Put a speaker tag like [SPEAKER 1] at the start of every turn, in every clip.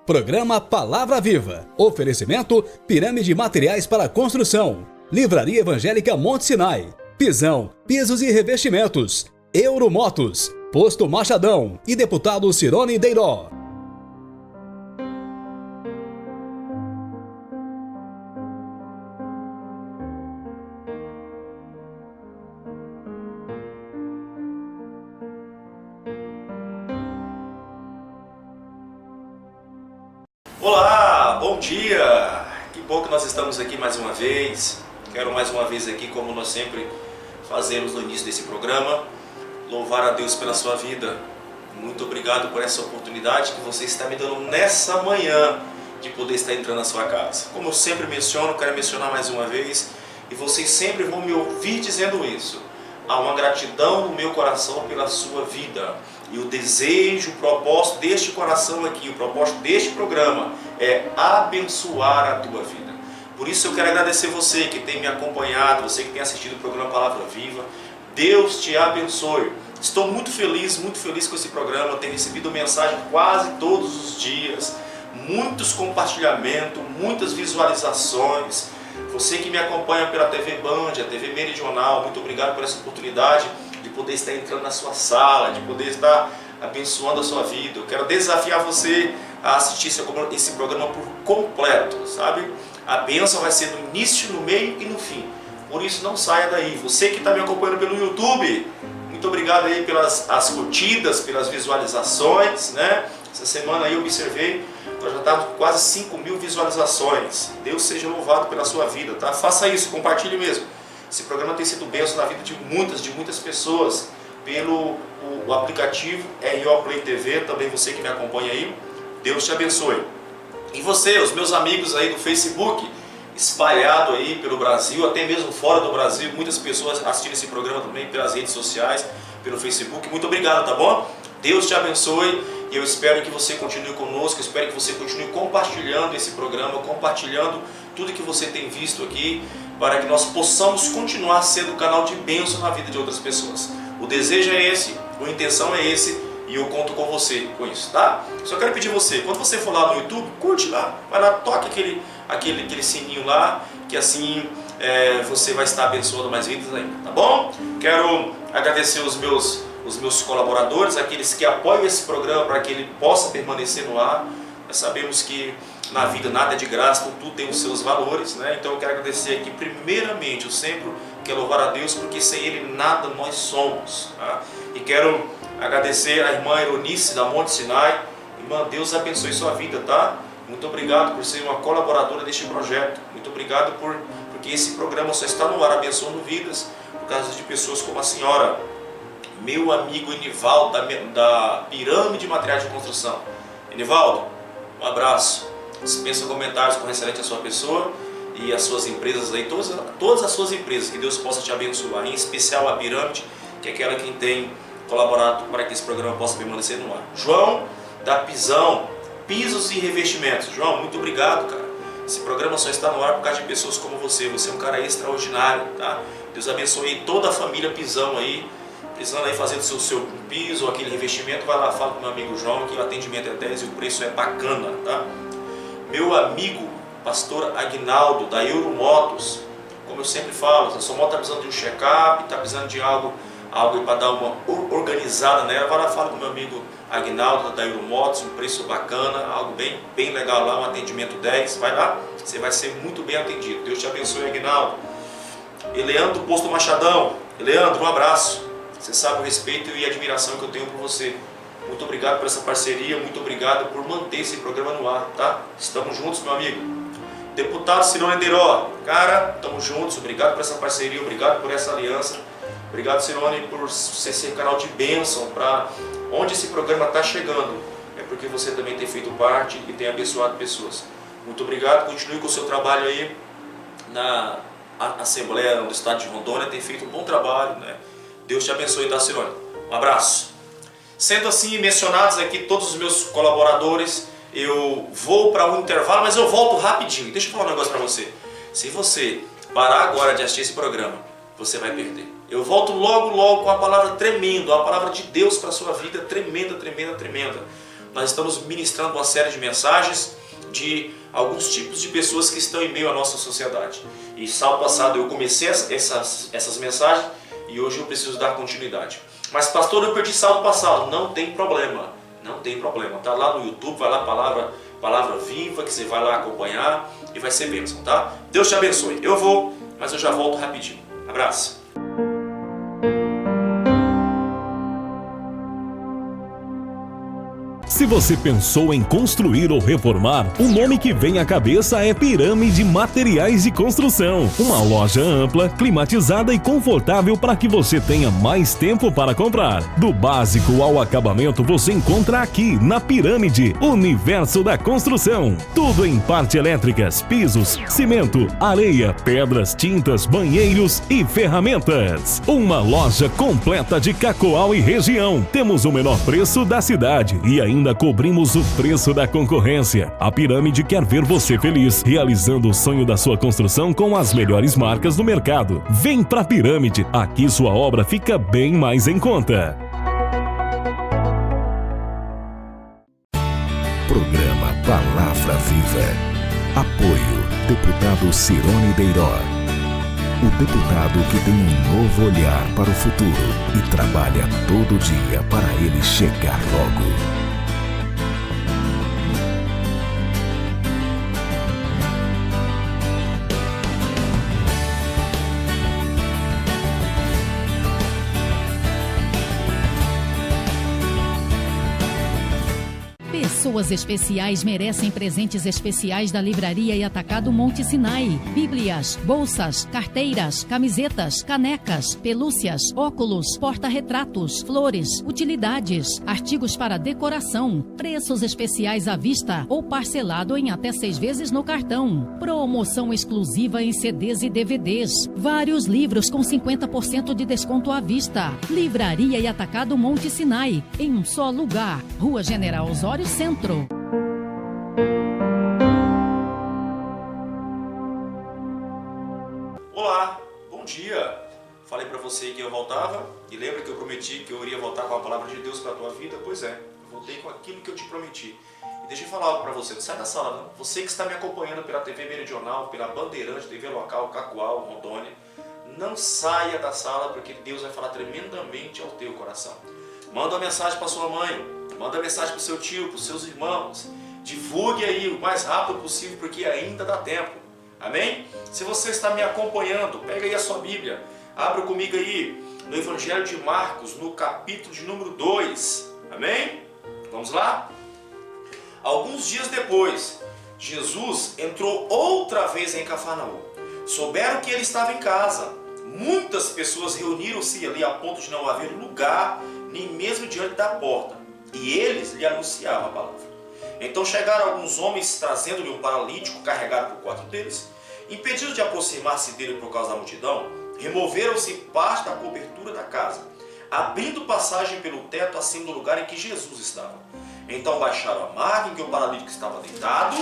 [SPEAKER 1] Programa Palavra Viva. Oferecimento Pirâmide Materiais para Construção. Livraria Evangélica Monte Sinai. Pisão, pisos e revestimentos. Euromotos. Posto Machadão e deputado Cirone Deiró.
[SPEAKER 2] Olá, bom dia! Que bom que nós estamos aqui mais uma vez. Quero mais uma vez aqui, como nós sempre fazemos no início desse programa, louvar a Deus pela sua vida. Muito obrigado por essa oportunidade que você está me dando nessa manhã de poder estar entrando na sua casa. Como eu sempre menciono, quero mencionar mais uma vez, e vocês sempre vão me ouvir dizendo isso. Há uma gratidão no meu coração pela sua vida. E o desejo, o propósito deste coração aqui, o propósito deste programa é abençoar a tua vida. Por isso eu quero agradecer você que tem me acompanhado, você que tem assistido o programa Palavra Viva. Deus te abençoe. Estou muito feliz com esse programa. Tenho recebido mensagem quase todos os dias. Muitos compartilhamentos, muitas visualizações. Você que me acompanha pela TV Band, a TV Meridional, muito obrigado por essa oportunidade de poder estar entrando na sua sala, de poder estar abençoando a sua vida. Eu quero desafiar você a assistir esse programa por completo, sabe? A bênção vai ser no início, no meio e no fim. Por isso não saia daí. Você que está me acompanhando pelo YouTube, muito obrigado aí pelas curtidas, pelas visualizações, né? Essa semana aí eu observei, nós já estamos com quase 5.000 visualizações. Deus seja louvado pela sua vida, tá? Faça isso, compartilhe mesmo. Esse programa tem sido bênção na vida de muitas pessoas pelo o aplicativo RO Play TV, também você que me acompanha aí. Deus te abençoe. E você, os meus amigos aí do Facebook, espalhado aí pelo Brasil, até mesmo fora do Brasil, muitas pessoas assistindo esse programa também pelas redes sociais, pelo Facebook. Muito obrigado, tá bom? Deus te abençoe e eu espero que você continue conosco, espero que você continue compartilhando esse programa, compartilhando tudo que você tem visto aqui, para que nós possamos continuar sendo canal de bênção na vida de outras pessoas. O desejo é esse, a intenção é esse e eu conto com você com isso, tá? Só quero pedir você, quando você for lá no YouTube, curte lá, vai lá, toque aquele sininho lá, que assim você vai estar abençoando mais vidas ainda, tá bom? Quero agradecer os meus colaboradores, aqueles que apoiam esse programa para que ele possa permanecer no ar. Nós sabemos que na vida nada é de graça, então tudo tem os seus valores, né? Então eu quero agradecer aqui primeiramente, eu sempre quero louvar a Deus, porque sem Ele nada nós somos, tá? E quero agradecer a irmã Eronice da Monte Sinai. Irmã, Deus abençoe sua vida, tá? Muito obrigado por ser uma colaboradora deste projeto. Muito obrigado porque esse programa só está no ar abençoando vidas por causa de pessoas como a senhora, meu amigo Enivaldo da Pirâmide Materiais de Construção. Enivaldo, um abraço. Dispensa comentários com referente à sua pessoa e às suas empresas aí, todas as suas empresas, que Deus possa te abençoar, em especial a Pirâmide, que é aquela que tem colaborado para que esse programa possa permanecer no ar. João, da Pisão, Pisos e Revestimentos. João, muito obrigado, cara. Esse programa só está no ar por causa de pessoas como você. Você é um cara extraordinário, tá? Deus abençoe toda a família Pisão aí, precisando aí fazendo seu piso, aquele revestimento. Vai lá, fala com o meu amigo João, que o atendimento é 10 e o preço é bacana, tá? Meu amigo, pastor Aguinaldo, da Euromotos, como eu sempre falo, a sua moto está precisando de um check-up, está precisando de algo para dar uma organizada nela, vai lá, fala com o meu amigo Aguinaldo, da Euromotos, um preço bacana, algo bem legal lá, um atendimento 10, vai lá, você vai ser muito bem atendido. Deus te abençoe, Aguinaldo. Eleandro do Posto Machadão, Eleandro, um abraço, você sabe o respeito e a admiração que eu tenho por você. Muito obrigado por essa parceria, muito obrigado por manter esse programa no ar, tá? Estamos juntos, meu amigo. Deputado Cirone Deiró, cara, estamos juntos, obrigado por essa parceria, obrigado por essa aliança. Obrigado, Cirone, por ser canal de bênção para onde esse programa está chegando. É porque você também tem feito parte e tem abençoado pessoas. Muito obrigado, continue com o seu trabalho aí na Assembleia do Estado de Rondônia, tem feito um bom trabalho, né? Deus te abençoe, tá, Cirone? Um abraço. Sendo assim, mencionados aqui todos os meus colaboradores, eu vou para um intervalo, mas eu volto rapidinho. Deixa eu falar um negócio para você. Se você parar agora de assistir esse programa, você vai perder. Eu volto logo com a palavra tremenda, a palavra de Deus para a sua vida, tremenda. nós estamos ministrando uma série de mensagens de alguns tipos de pessoas que estão em meio à nossa sociedade. E sábado passado eu comecei essas mensagens e hoje eu preciso dar continuidade. Mas pastor, eu perdi sábado passado. Não tem problema, não tem problema. Tá lá no YouTube, vai lá Palavra Viva, que você vai lá acompanhar e vai ser bênção, tá? Deus te abençoe. Eu vou, mas eu já volto rapidinho. Abraço.
[SPEAKER 3] Se você pensou em construir ou reformar, o nome que vem à cabeça é Pirâmide Materiais de Construção. Uma loja ampla, climatizada e confortável para que você tenha mais tempo para comprar. Do básico ao acabamento você encontra aqui na Pirâmide, Universo da Construção. Tudo em parte elétricas, pisos, cimento, areia, pedras, tintas, banheiros e ferramentas. Uma loja completa de Cacoal e região. Temos o menor preço da cidade e ainda cobrimos o preço da concorrência. A Pirâmide quer ver você feliz, realizando o sonho da sua construção com as melhores marcas do mercado. Vem pra Pirâmide, aqui sua obra fica bem mais em conta.
[SPEAKER 4] Programa Palavra Viva. Apoio, deputado Cirone Deiró. O deputado que tem um novo olhar para o futuro e trabalha todo dia para ele chegar logo.
[SPEAKER 5] Pessoas especiais merecem presentes especiais da Livraria e Atacado Monte Sinai. Bíblias, bolsas, carteiras, camisetas, canecas, pelúcias, óculos, porta-retratos, flores, utilidades, artigos para decoração, preços especiais à vista ou parcelado em até 6 vezes no cartão. Promoção exclusiva em CDs e DVDs. Vários livros com 50% de desconto à vista. Livraria e Atacado Monte Sinai, em um só lugar. Rua General Osório Centro.
[SPEAKER 2] Olá, bom dia. Falei para você que eu voltava e lembra que eu prometi que eu iria voltar com a palavra de Deus para a tua vida? Pois é, eu voltei com aquilo que eu te prometi. E deixa eu falar algo para você, não sai da sala não. Você que está me acompanhando pela TV Meridional, pela Bandeirante, TV Local, Cacoal, Rondônia, não saia da sala porque Deus vai falar tremendamente ao teu coração. Manda uma mensagem para sua mãe, manda uma mensagem para o seu tio, para os seus irmãos. Divulgue aí o mais rápido possível porque ainda dá tempo. Amém? Se você está me acompanhando, pega aí a sua Bíblia, abra comigo aí no Evangelho de Marcos, no capítulo de número 2. Amém? Vamos lá? Alguns dias depois, Jesus entrou outra vez em Cafarnaum. Souberam que ele estava em casa. Muitas pessoas reuniram-se ali a ponto de não haver lugar, nem mesmo diante da porta. E eles lhe anunciavam a palavra. Então chegaram alguns homens trazendo-lhe um paralítico carregado por 4 deles. Impedido de aproximar-se dele por causa da multidão, removeram-se parte da cobertura da casa, abrindo passagem pelo teto acima do lugar em que Jesus estava. Então baixaram a maca em que o paralítico estava deitado.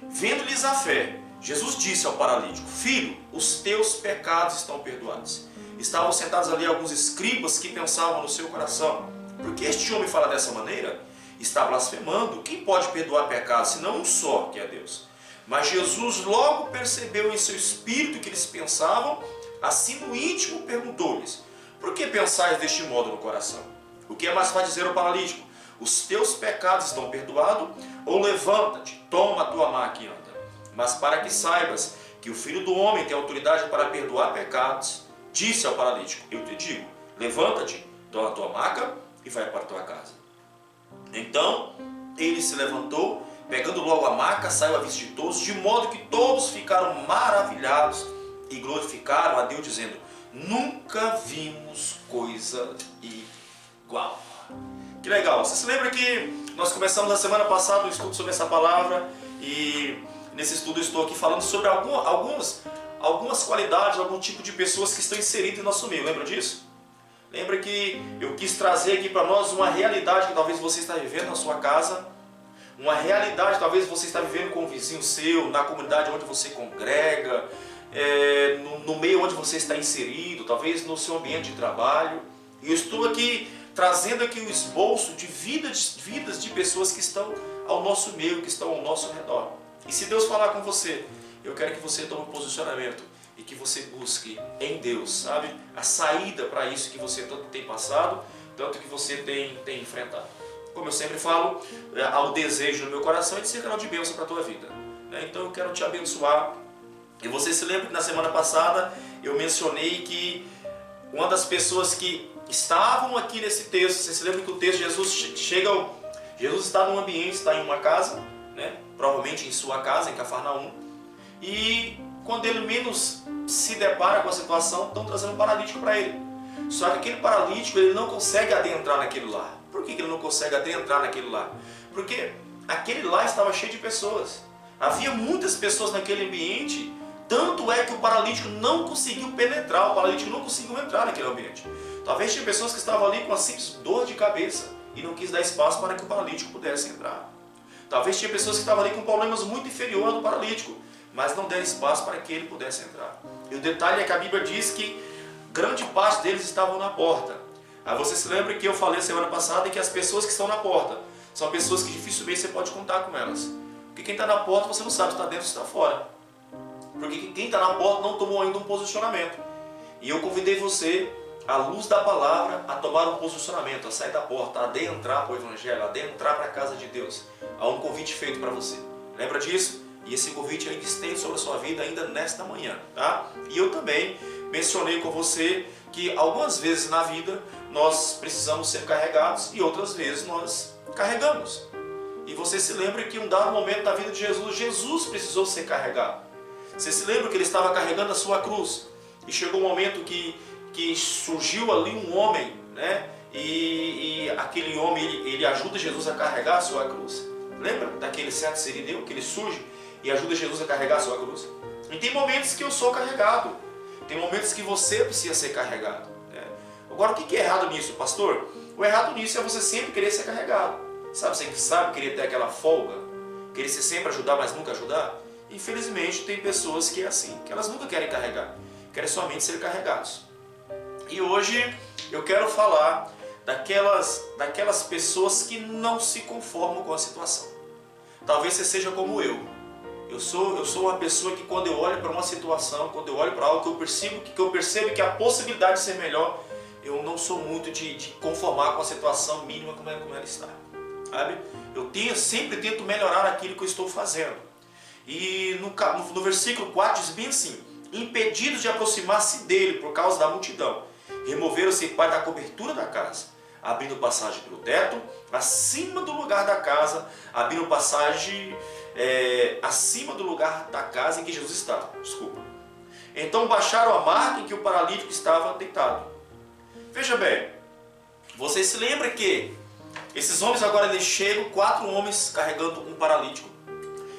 [SPEAKER 2] Vendo-lhes a fé, Jesus disse ao paralítico: Filho, os teus pecados estão perdoados. Estavam sentados ali alguns escribas que pensavam no seu coração: por que este homem fala dessa maneira? Está blasfemando. Quem pode perdoar pecados senão um só, que é Deus? Mas Jesus logo percebeu em seu espírito que eles pensavam, assim no íntimo perguntou-lhes: por que pensais deste modo no coração? O que é mais fácil dizer ao paralítico: os teus pecados estão perdoados? Ou levanta-te, toma a tua maca e anda? Mas para que saibas que o Filho do Homem tem autoridade para perdoar pecados, disse ao paralítico: eu te digo, levanta-te, toma a tua maca e vai para a tua casa. Então ele se levantou, pegando logo a maca, saiu à vista de todos, de modo que todos ficaram maravilhados e glorificaram a Deus, dizendo: nunca vimos coisa igual. Que legal! Você se lembra que nós começamos na semana passada um estudo sobre essa palavra, e nesse estudo eu estou aqui falando sobre algumas qualidades, algum tipo de pessoas que estão inseridas em nosso meio. Lembra disso? Lembra que eu quis trazer aqui para nós uma realidade que talvez você está vivendo na sua casa, uma realidade que talvez você está vivendo com um vizinho seu, na comunidade onde você congrega, no meio onde você está inserido, talvez no seu ambiente de trabalho. E eu estou aqui trazendo aqui o esboço de vidas de pessoas que estão ao nosso meio, que estão ao nosso redor. E se Deus falar com você, eu quero que você tome um posicionamento e que você busque em Deus, sabe, a saída para isso que você tanto tem passado, tanto que você tem enfrentado. Como eu sempre falo, há o desejo no meu coração de ser canal de bênção para a tua vida. Então eu quero te abençoar. E você se lembra que na semana passada eu mencionei que uma das pessoas que estavam aqui nesse texto, você se lembra que o texto, Jesus está num ambiente, está em uma casa, né? Provavelmente em sua casa, em Cafarnaum, e quando ele menos se depara com a situação, estão trazendo um paralítico para ele. Só que aquele paralítico, ele não consegue adentrar naquele lar. Por que ele não consegue adentrar naquele lar? Porque aquele lar estava cheio de pessoas. Havia muitas pessoas naquele ambiente, tanto é que o paralítico não conseguiu penetrar, o paralítico não conseguiu entrar naquele ambiente. Talvez tinha pessoas que estavam ali com uma simples dor de cabeça e não quis dar espaço para que o paralítico pudesse entrar. Talvez tinha pessoas que estavam ali com problemas muito inferiores ao do paralítico, mas não deram espaço para que ele pudesse entrar. E o detalhe é que a Bíblia diz que grande parte deles estavam na porta. Aí você se lembra que eu falei semana passada que as pessoas que estão na porta são pessoas que dificilmente você pode contar com elas. Porque quem está na porta você não sabe se está dentro ou se está fora. Porque quem está na porta não tomou ainda um posicionamento. E eu convidei você, à luz da palavra, a tomar um posicionamento, a sair da porta, a adentrar para o Evangelho, a adentrar para a casa de Deus. Há um convite feito para você. Lembra disso? E esse convite ainda estende sobre a sua vida ainda nesta manhã, tá? E eu também mencionei com você que algumas vezes na vida nós precisamos ser carregados e outras vezes nós carregamos. E você se lembra que em um dado momento da vida de Jesus precisou ser carregado. Você se lembra que ele estava carregando a sua cruz e chegou um momento que surgiu ali um homem, né? E aquele homem ele ajuda Jesus a carregar a sua cruz. Lembra daquele certo sirineu que ele surge e ajuda Jesus a carregar a sua cruz? E tem momentos que eu sou carregado, tem momentos que você precisa ser carregado, né? Agora o que é errado nisso, pastor? O errado nisso é você sempre querer ser carregado. Sabe, você sabe querer ter aquela folga, querer ser sempre ajudar, mas nunca ajudar? Infelizmente tem pessoas que é assim, que elas nunca querem carregar, querem somente ser carregados. E hoje eu quero falar daquelas pessoas que não se conformam com a situação. Talvez você seja como eu. Eu sou uma pessoa que quando eu olho para uma situação, quando eu olho para algo que eu percebo que a possibilidade de ser melhor, eu não sou muito de conformar com a situação mínima como ela está. Sabe? Eu sempre tento melhorar aquilo que eu estou fazendo. E no versículo 4 diz bem assim: impedidos de aproximar-se dele por causa da multidão, removeram-se para da cobertura da casa, abrindo passagem pelo teto, acima do lugar da casa, abrindo passagem acima do lugar da casa em que Jesus estava. Então baixaram a marca em que o paralítico estava deitado. Veja bem, você se lembra que esses homens agora eles chegam, 4 homens carregando um paralítico,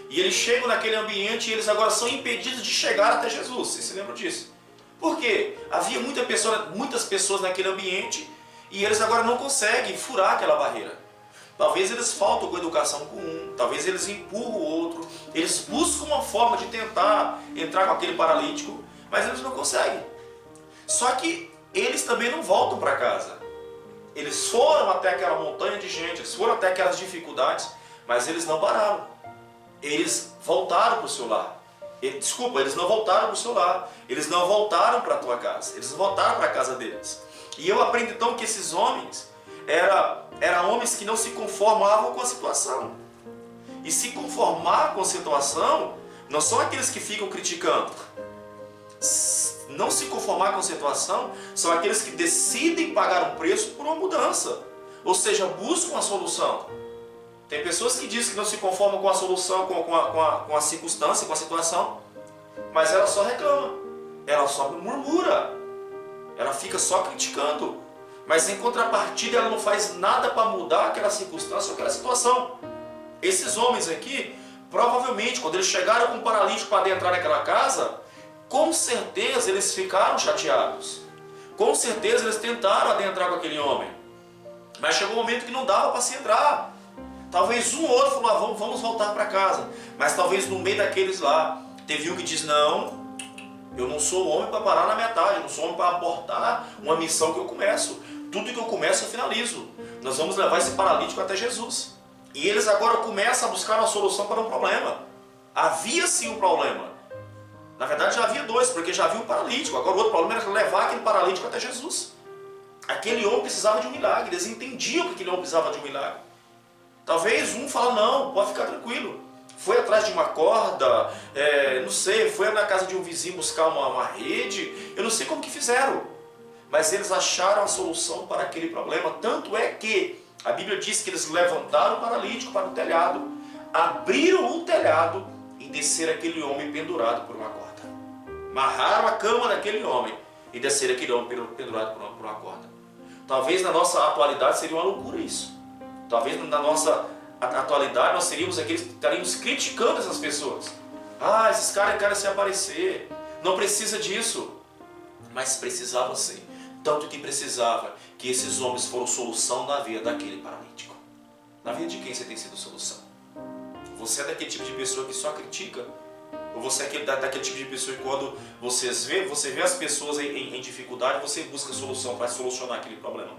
[SPEAKER 2] e eles chegam naquele ambiente e eles agora são impedidos de chegar até Jesus. Vocês se lembram disso? Por quê? Havia muitas pessoas naquele ambiente e eles agora não conseguem furar aquela barreira. Talvez eles faltam com educação com um, talvez eles empurram o outro, eles buscam uma forma de tentar entrar com aquele paralítico, mas eles não conseguem. Só que eles também não voltam para casa. Eles foram até aquela montanha de gente, eles foram até aquelas dificuldades, mas eles não pararam. Eles voltaram para o seu lar. Eles não voltaram para o seu lar. Eles não voltaram para a tua casa. Eles voltaram para a casa deles. E eu aprendo então que esses homens eram homens que não se conformavam com a situação. E se conformar com a situação não são aqueles que ficam criticando. Não se conformar com a situação são aqueles que decidem pagar um preço por uma mudança. Ou seja, buscam a solução. Tem pessoas que dizem que não se conformam com a solução, com a circunstância, com a situação, mas ela só reclama, ela só murmura, ela fica só criticando, mas em contrapartida ela não faz nada para mudar aquela circunstância ou aquela situação. Esses homens aqui, provavelmente, quando eles chegaram com um paralítico para adentrar naquela casa, com certeza eles ficaram chateados, com certeza eles tentaram adentrar com aquele homem, mas chegou um momento que não dava para se entrar. Talvez um ou outro falou, vamos voltar para casa. Mas talvez no meio daqueles lá, teve um que diz, não, eu não sou homem para parar na metade, eu não sou homem para abortar uma missão que eu começo. Tudo que eu começo eu finalizo. Nós vamos levar esse paralítico até Jesus. E eles agora começam a buscar uma solução para um problema. Havia sim um problema. Na verdade já havia dois, porque já havia um paralítico. Agora o outro problema era levar aquele paralítico até Jesus. Aquele homem precisava de um milagre. Eles entendiam que aquele homem precisava de um milagre. Talvez um fala, não, pode ficar tranquilo. Foi atrás de uma corda, não sei, foi na casa de um vizinho buscar uma rede. Eu não sei como que fizeram. Mas eles acharam a solução para aquele problema. Tanto é que a Bíblia diz que eles levantaram o paralítico para o telhado, abriram o telhado e desceram aquele homem pendurado por uma corda. Amarraram a cama daquele homem e desceram aquele homem pendurado por uma corda. Talvez na nossa atualidade seria uma loucura isso. Talvez na nossa atualidade nós seríamos aqueles que estaríamos criticando essas pessoas. Ah, esses caras querem se aparecer. Não precisa disso. Mas precisava sim. Tanto que precisava que esses homens foram solução na vida daquele paralítico. Na vida de quem você tem sido solução? Você é daquele tipo de pessoa que só critica? Ou você é daquele tipo de pessoa que quando você vê as pessoas em dificuldade, você busca solução para solucionar aquele problema?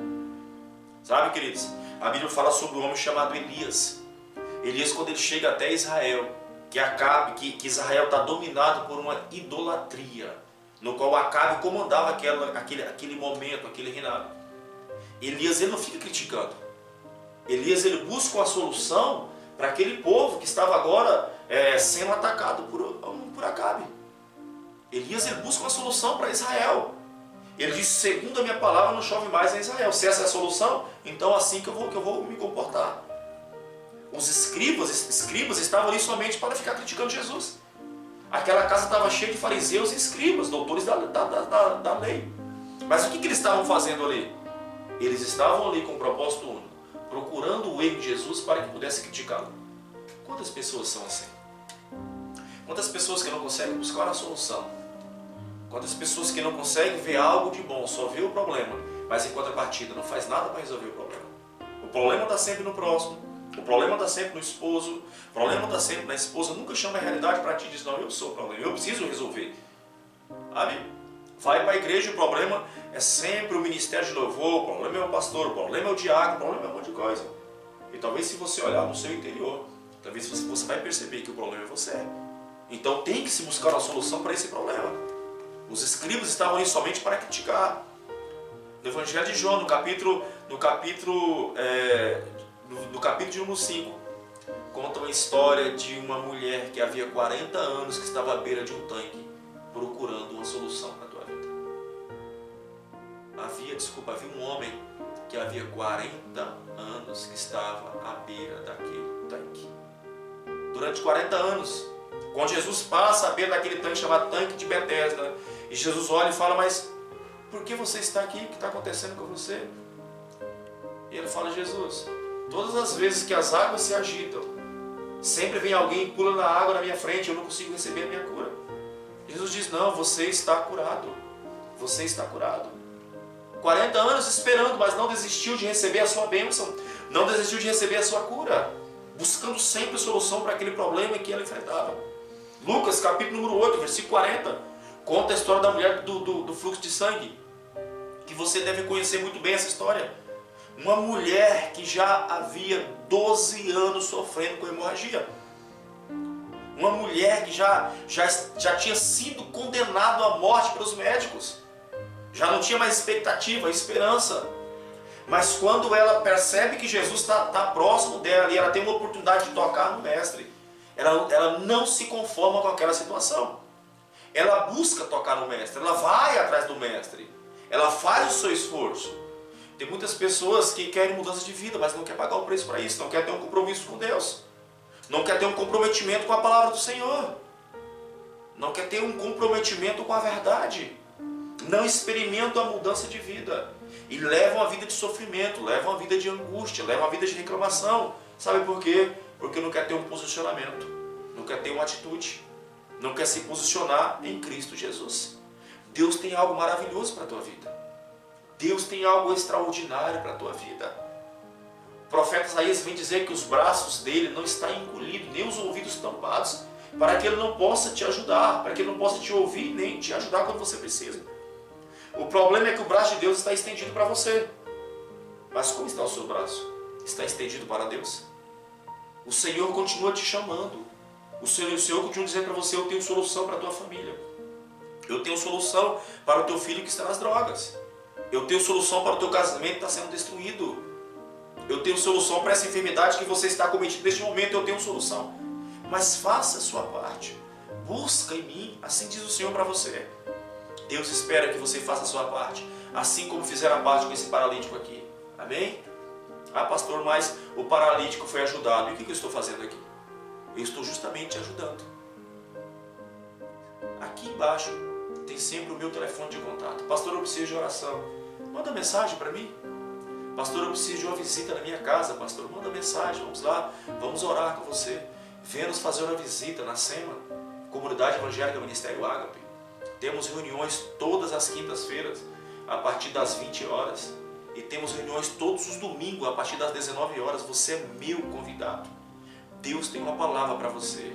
[SPEAKER 2] Sabe, queridos? A Bíblia fala sobre um homem chamado Elias. Elias, quando ele chega até Israel, que Israel está dominado por uma idolatria, no qual Acabe comandava aquele momento, aquele reinado. Elias, ele não fica criticando. Elias, ele busca uma solução para aquele povo que estava agora sendo atacado por Acabe. Elias, ele busca uma solução para Israel. Ele diz, segundo a minha palavra, não chove mais em Israel. Se essa é a solução, então assim que eu vou me comportar. Os escribas estavam ali somente para ficar criticando Jesus. Aquela casa estava cheia de fariseus e escribas, doutores da lei. Mas o que eles estavam fazendo ali? Eles estavam ali com um propósito único, procurando o erro de Jesus para que pudesse criticá-lo. Quantas pessoas são assim? Quantas pessoas que não conseguem buscar a solução? Quantas pessoas que não conseguem ver algo de bom, só vê o problema, mas em contrapartida não faz nada para resolver o problema? O problema está sempre no próximo, o problema está sempre no esposo, o problema está sempre na esposa. Nunca chama a realidade para ti e diz, não, eu sou o problema, eu preciso resolver. Sabe? Vai para a igreja, o problema é sempre o ministério de louvor, o problema é o pastor, o problema é o diácono, o problema é um monte de coisa. E talvez se você olhar no seu interior, talvez você vai perceber que o problema é você. Então tem que se buscar uma solução para esse problema. Os escribas estavam ali somente para criticar. No Evangelho de João, no capítulo de número 5, conta uma história de uma mulher que havia 40 anos que estava à beira de um tanque, procurando uma solução para a tua vida. Havia um homem que havia 40 anos que estava à beira daquele tanque. Durante 40 anos, quando Jesus passa à beira daquele tanque chamado Tanque de Betesda, e Jesus olha e fala, mas por que você está aqui? O que está acontecendo com você? E ele fala, Jesus, todas as vezes que as águas se agitam, sempre vem alguém e pula na água na minha frente, eu não consigo receber a minha cura. Jesus diz, não, você está curado. Você está curado. 40 anos esperando, mas não desistiu de receber a sua bênção, não desistiu de receber a sua cura, buscando sempre solução para aquele problema que ela enfrentava. Lucas, capítulo número 8, versículo 40, conta a história da mulher do fluxo de sangue, que você deve conhecer muito bem essa história. Uma mulher que já havia 12 anos sofrendo com hemorragia. Uma mulher que já tinha sido condenada à morte pelos médicos. Já não tinha mais expectativa, esperança. Mas quando ela percebe que Jesus está próximo dela e ela tem uma oportunidade de tocar no Mestre, ela não se conforma com aquela situação. Ela busca tocar no Mestre, ela vai atrás do Mestre, ela faz o seu esforço. Tem muitas pessoas que querem mudança de vida, mas não quer pagar o preço para isso, não quer ter um compromisso com Deus, não quer ter um comprometimento com a palavra do Senhor, não quer ter um comprometimento com a verdade, não experimentam a mudança de vida e levam a vida de sofrimento, levam a vida de angústia, levam a vida de reclamação. Sabe por quê? Porque não quer ter um posicionamento, não quer ter uma atitude, não quer se posicionar em Cristo Jesus. Deus tem algo maravilhoso para a tua vida. Deus tem algo extraordinário para a tua vida. O profeta Isaías vem dizer que os braços dele não estão encolhidos, nem os ouvidos tampados, para que ele não possa te ajudar, para que ele não possa te ouvir, nem te ajudar quando você precisa. O problema é que o braço de Deus está estendido para você. Mas como está o seu braço? Está estendido para Deus? O Senhor continua te chamando. O Senhor continua dizendo para você: eu tenho solução para a tua família. Eu tenho solução para o teu filho que está nas drogas. Eu tenho solução para o teu casamento que está sendo destruído. Eu tenho solução para essa enfermidade que você está cometindo neste momento. Eu tenho solução. Mas faça a sua parte. Busca em mim, assim diz o Senhor para você. Deus espera que você faça a sua parte, assim como fizeram a parte com esse paralítico aqui. Amém? Ah, pastor, mas o paralítico foi ajudado. E o que eu estou fazendo aqui? Eu estou justamente ajudando. Aqui embaixo tem sempre o meu telefone de contato. Pastor, eu preciso de oração. Manda mensagem para mim. Pastor, eu preciso de uma visita na minha casa. Pastor, manda mensagem. Vamos lá, vamos orar com você. Venha-nos fazer uma visita na SEMA, Comunidade Evangélica Ministério Ágape. Temos reuniões todas as quintas-feiras, a partir das 20 horas. E temos reuniões todos os domingos, a partir das 19 horas. Você é meu convidado. Deus tem uma palavra para você.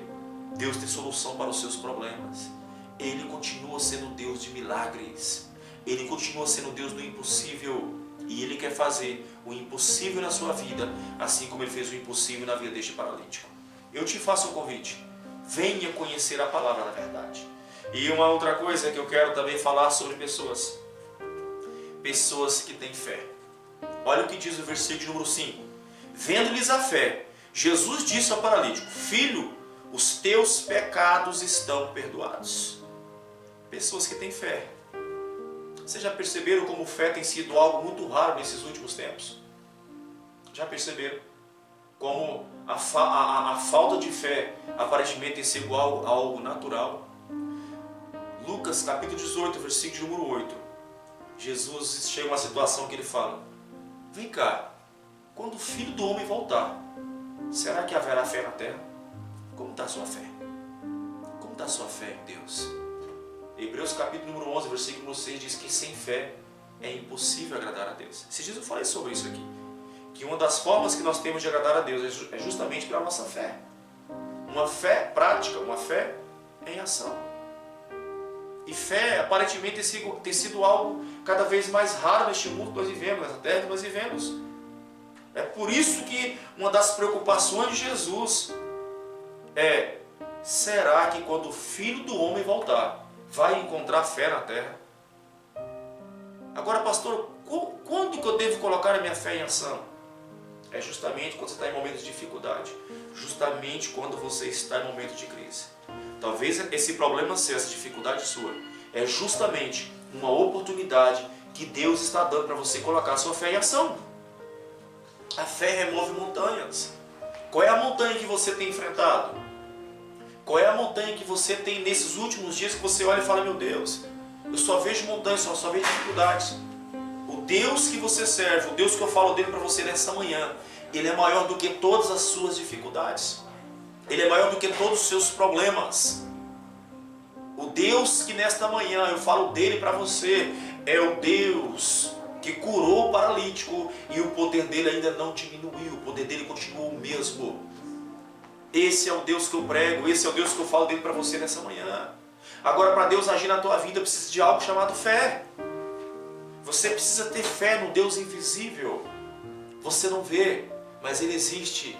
[SPEAKER 2] Deus tem solução para os seus problemas. Ele continua sendo Deus de milagres. Ele continua sendo Deus do impossível. E Ele quer fazer o impossível na sua vida, assim como Ele fez o impossível na vida deste paralítico. Eu te faço um convite. Venha conhecer a palavra da verdade. E uma outra coisa que eu quero também falar sobre pessoas. Pessoas que têm fé. Olha o que diz o versículo número 5. Vendo-lhes a fé, Jesus disse ao paralítico: filho, os teus pecados estão perdoados. Pessoas que têm fé. Vocês já perceberam como fé tem sido algo muito raro nesses últimos tempos? Já perceberam? Como a falta de fé aparentemente tem sido algo natural? Lucas capítulo 18, versículo número 8. Jesus chega a uma situação que ele fala: vem cá, quando o Filho do Homem voltar, será que haverá fé na terra? Como está a sua fé? Como está a sua fé em Deus? Hebreus capítulo número 11, versículo número 6 diz que sem fé é impossível agradar a Deus. Esses dias eu falei sobre isso aqui, que uma das formas que nós temos de agradar a Deus é justamente pela nossa fé. Uma fé prática, uma fé em ação. E fé aparentemente tem sido algo cada vez mais raro neste mundo que nós vivemos, nessa terra que nós vivemos. É por isso que uma das preocupações de Jesus é: será que quando o Filho do Homem voltar, vai encontrar fé na terra? Agora, pastor, quando que eu devo colocar a minha fé em ação? É justamente quando você está em momentos de dificuldade. Justamente quando você está em momentos de crise. Talvez esse problema seu, essa dificuldade sua, é justamente uma oportunidade que Deus está dando para você colocar a sua fé em ação. A fé remove montanhas. Qual é a montanha que você tem enfrentado? Qual é a montanha que você tem nesses últimos dias que você olha e fala: meu Deus, eu só vejo montanhas, só vejo dificuldades. O Deus que você serve, o Deus que eu falo dele para você nessa manhã, Ele é maior do que todas as suas dificuldades. Ele é maior do que todos os seus problemas. O Deus que nesta manhã eu falo dele para você é o Deus que curou o paralítico e o poder dele ainda não diminuiu, o poder dele continua o mesmo. Esse é o Deus que eu prego, esse é o Deus que eu falo dele para você nessa manhã. Agora, para Deus agir na tua vida, precisa de algo chamado fé. Você precisa ter fé no Deus invisível. Você não vê, mas Ele existe.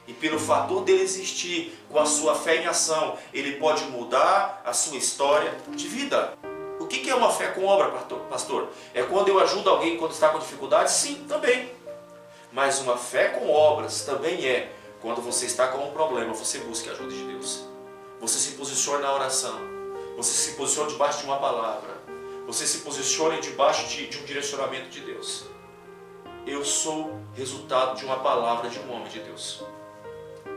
[SPEAKER 2] E pelo fator dele existir, com a sua fé em ação, Ele pode mudar a sua história de vida. O que é uma fé com obra, pastor? É quando eu ajudo alguém quando está com dificuldade? Sim, também. Mas uma fé com obras também é quando você está com um problema, você busca a ajuda de Deus. Você se posiciona na oração. Você se posiciona debaixo de uma palavra. Você se posiciona debaixo de um direcionamento de Deus. Eu sou resultado de uma palavra de um homem de Deus.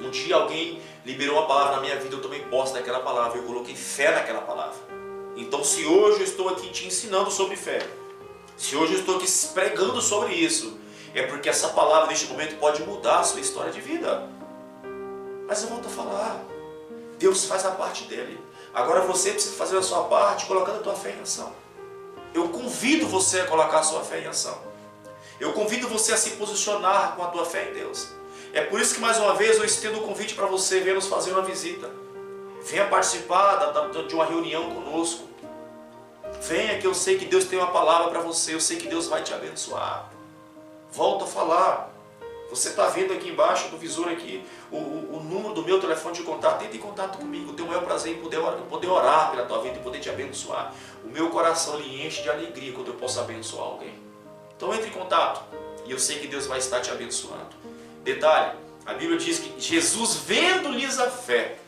[SPEAKER 2] Um dia alguém liberou uma palavra na minha vida, eu tomei posse daquela palavra, eu coloquei fé naquela palavra. Então, se hoje eu estou aqui te ensinando sobre fé, se hoje eu estou aqui pregando sobre isso, é porque essa palavra neste momento pode mudar a sua história de vida. Mas eu volto a falar, Deus faz a parte dele. Agora você precisa fazer a sua parte colocando a tua fé em ação. Eu convido você a colocar a sua fé em ação. Eu convido você a se posicionar com a tua fé em Deus. É por isso que mais uma vez eu estendo o convite para você vir nos fazer uma visita. Venha participar de uma reunião conosco. Venha, que eu sei que Deus tem uma palavra para você. Eu sei que Deus vai te abençoar. Volta a falar. Você está vendo aqui embaixo do visor aqui o número do meu telefone de contato. Entre em contato comigo. Tenho o maior prazer em poder orar pela tua vida e poder te abençoar. O meu coração lhe enche de alegria quando eu posso abençoar alguém. Então entre em contato e eu sei que Deus vai estar te abençoando. Detalhe, a Bíblia diz que Jesus, vendo-lhes a fé,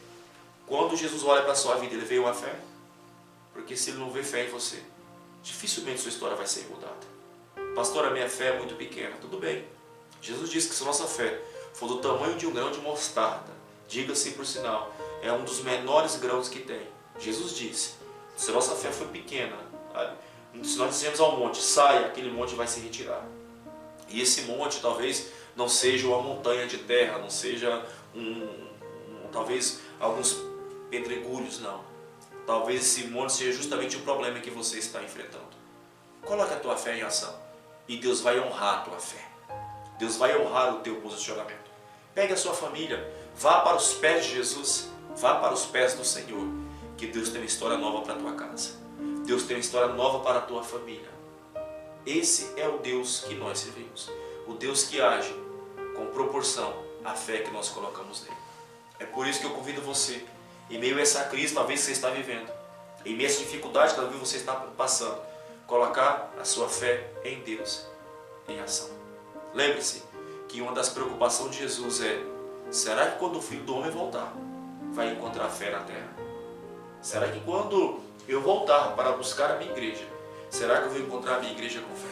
[SPEAKER 2] quando Jesus olha para a sua vida, ele vê uma fé? Porque se ele não vê fé em você, dificilmente sua história vai ser mudada. Pastor, a minha fé é muito pequena. Tudo bem. Jesus disse que se a nossa fé for do tamanho de um grão de mostarda, diga-se por sinal, é um dos menores grãos que tem. Jesus disse, se a nossa fé for pequena, sabe? Se nós dizemos ao monte, saia, aquele monte vai se retirar. E esse monte talvez não seja uma montanha de terra, não seja talvez alguns pedregulhos, não. Talvez esse monte seja justamente o problema que você está enfrentando. Coloque a tua fé em ação e Deus vai honrar a tua fé. Deus vai honrar o teu posicionamento. Pegue a sua família, vá para os pés de Jesus, vá para os pés do Senhor, que Deus tem uma história nova para a tua casa. Deus tem uma história nova para a tua família. Esse é o Deus que nós servimos. O Deus que age com proporção à fé que nós colocamos nele. É por isso que eu convido você, em meio a essa crise talvez você está vivendo, em meio a essa dificuldade que talvez você está passando, colocar a sua fé em Deus, em ação. Lembre-se que uma das preocupações de Jesus é: será que quando o Filho do Homem voltar, vai encontrar fé na terra? Será que quando eu voltar para buscar a minha igreja, será que eu vou encontrar a minha igreja com fé?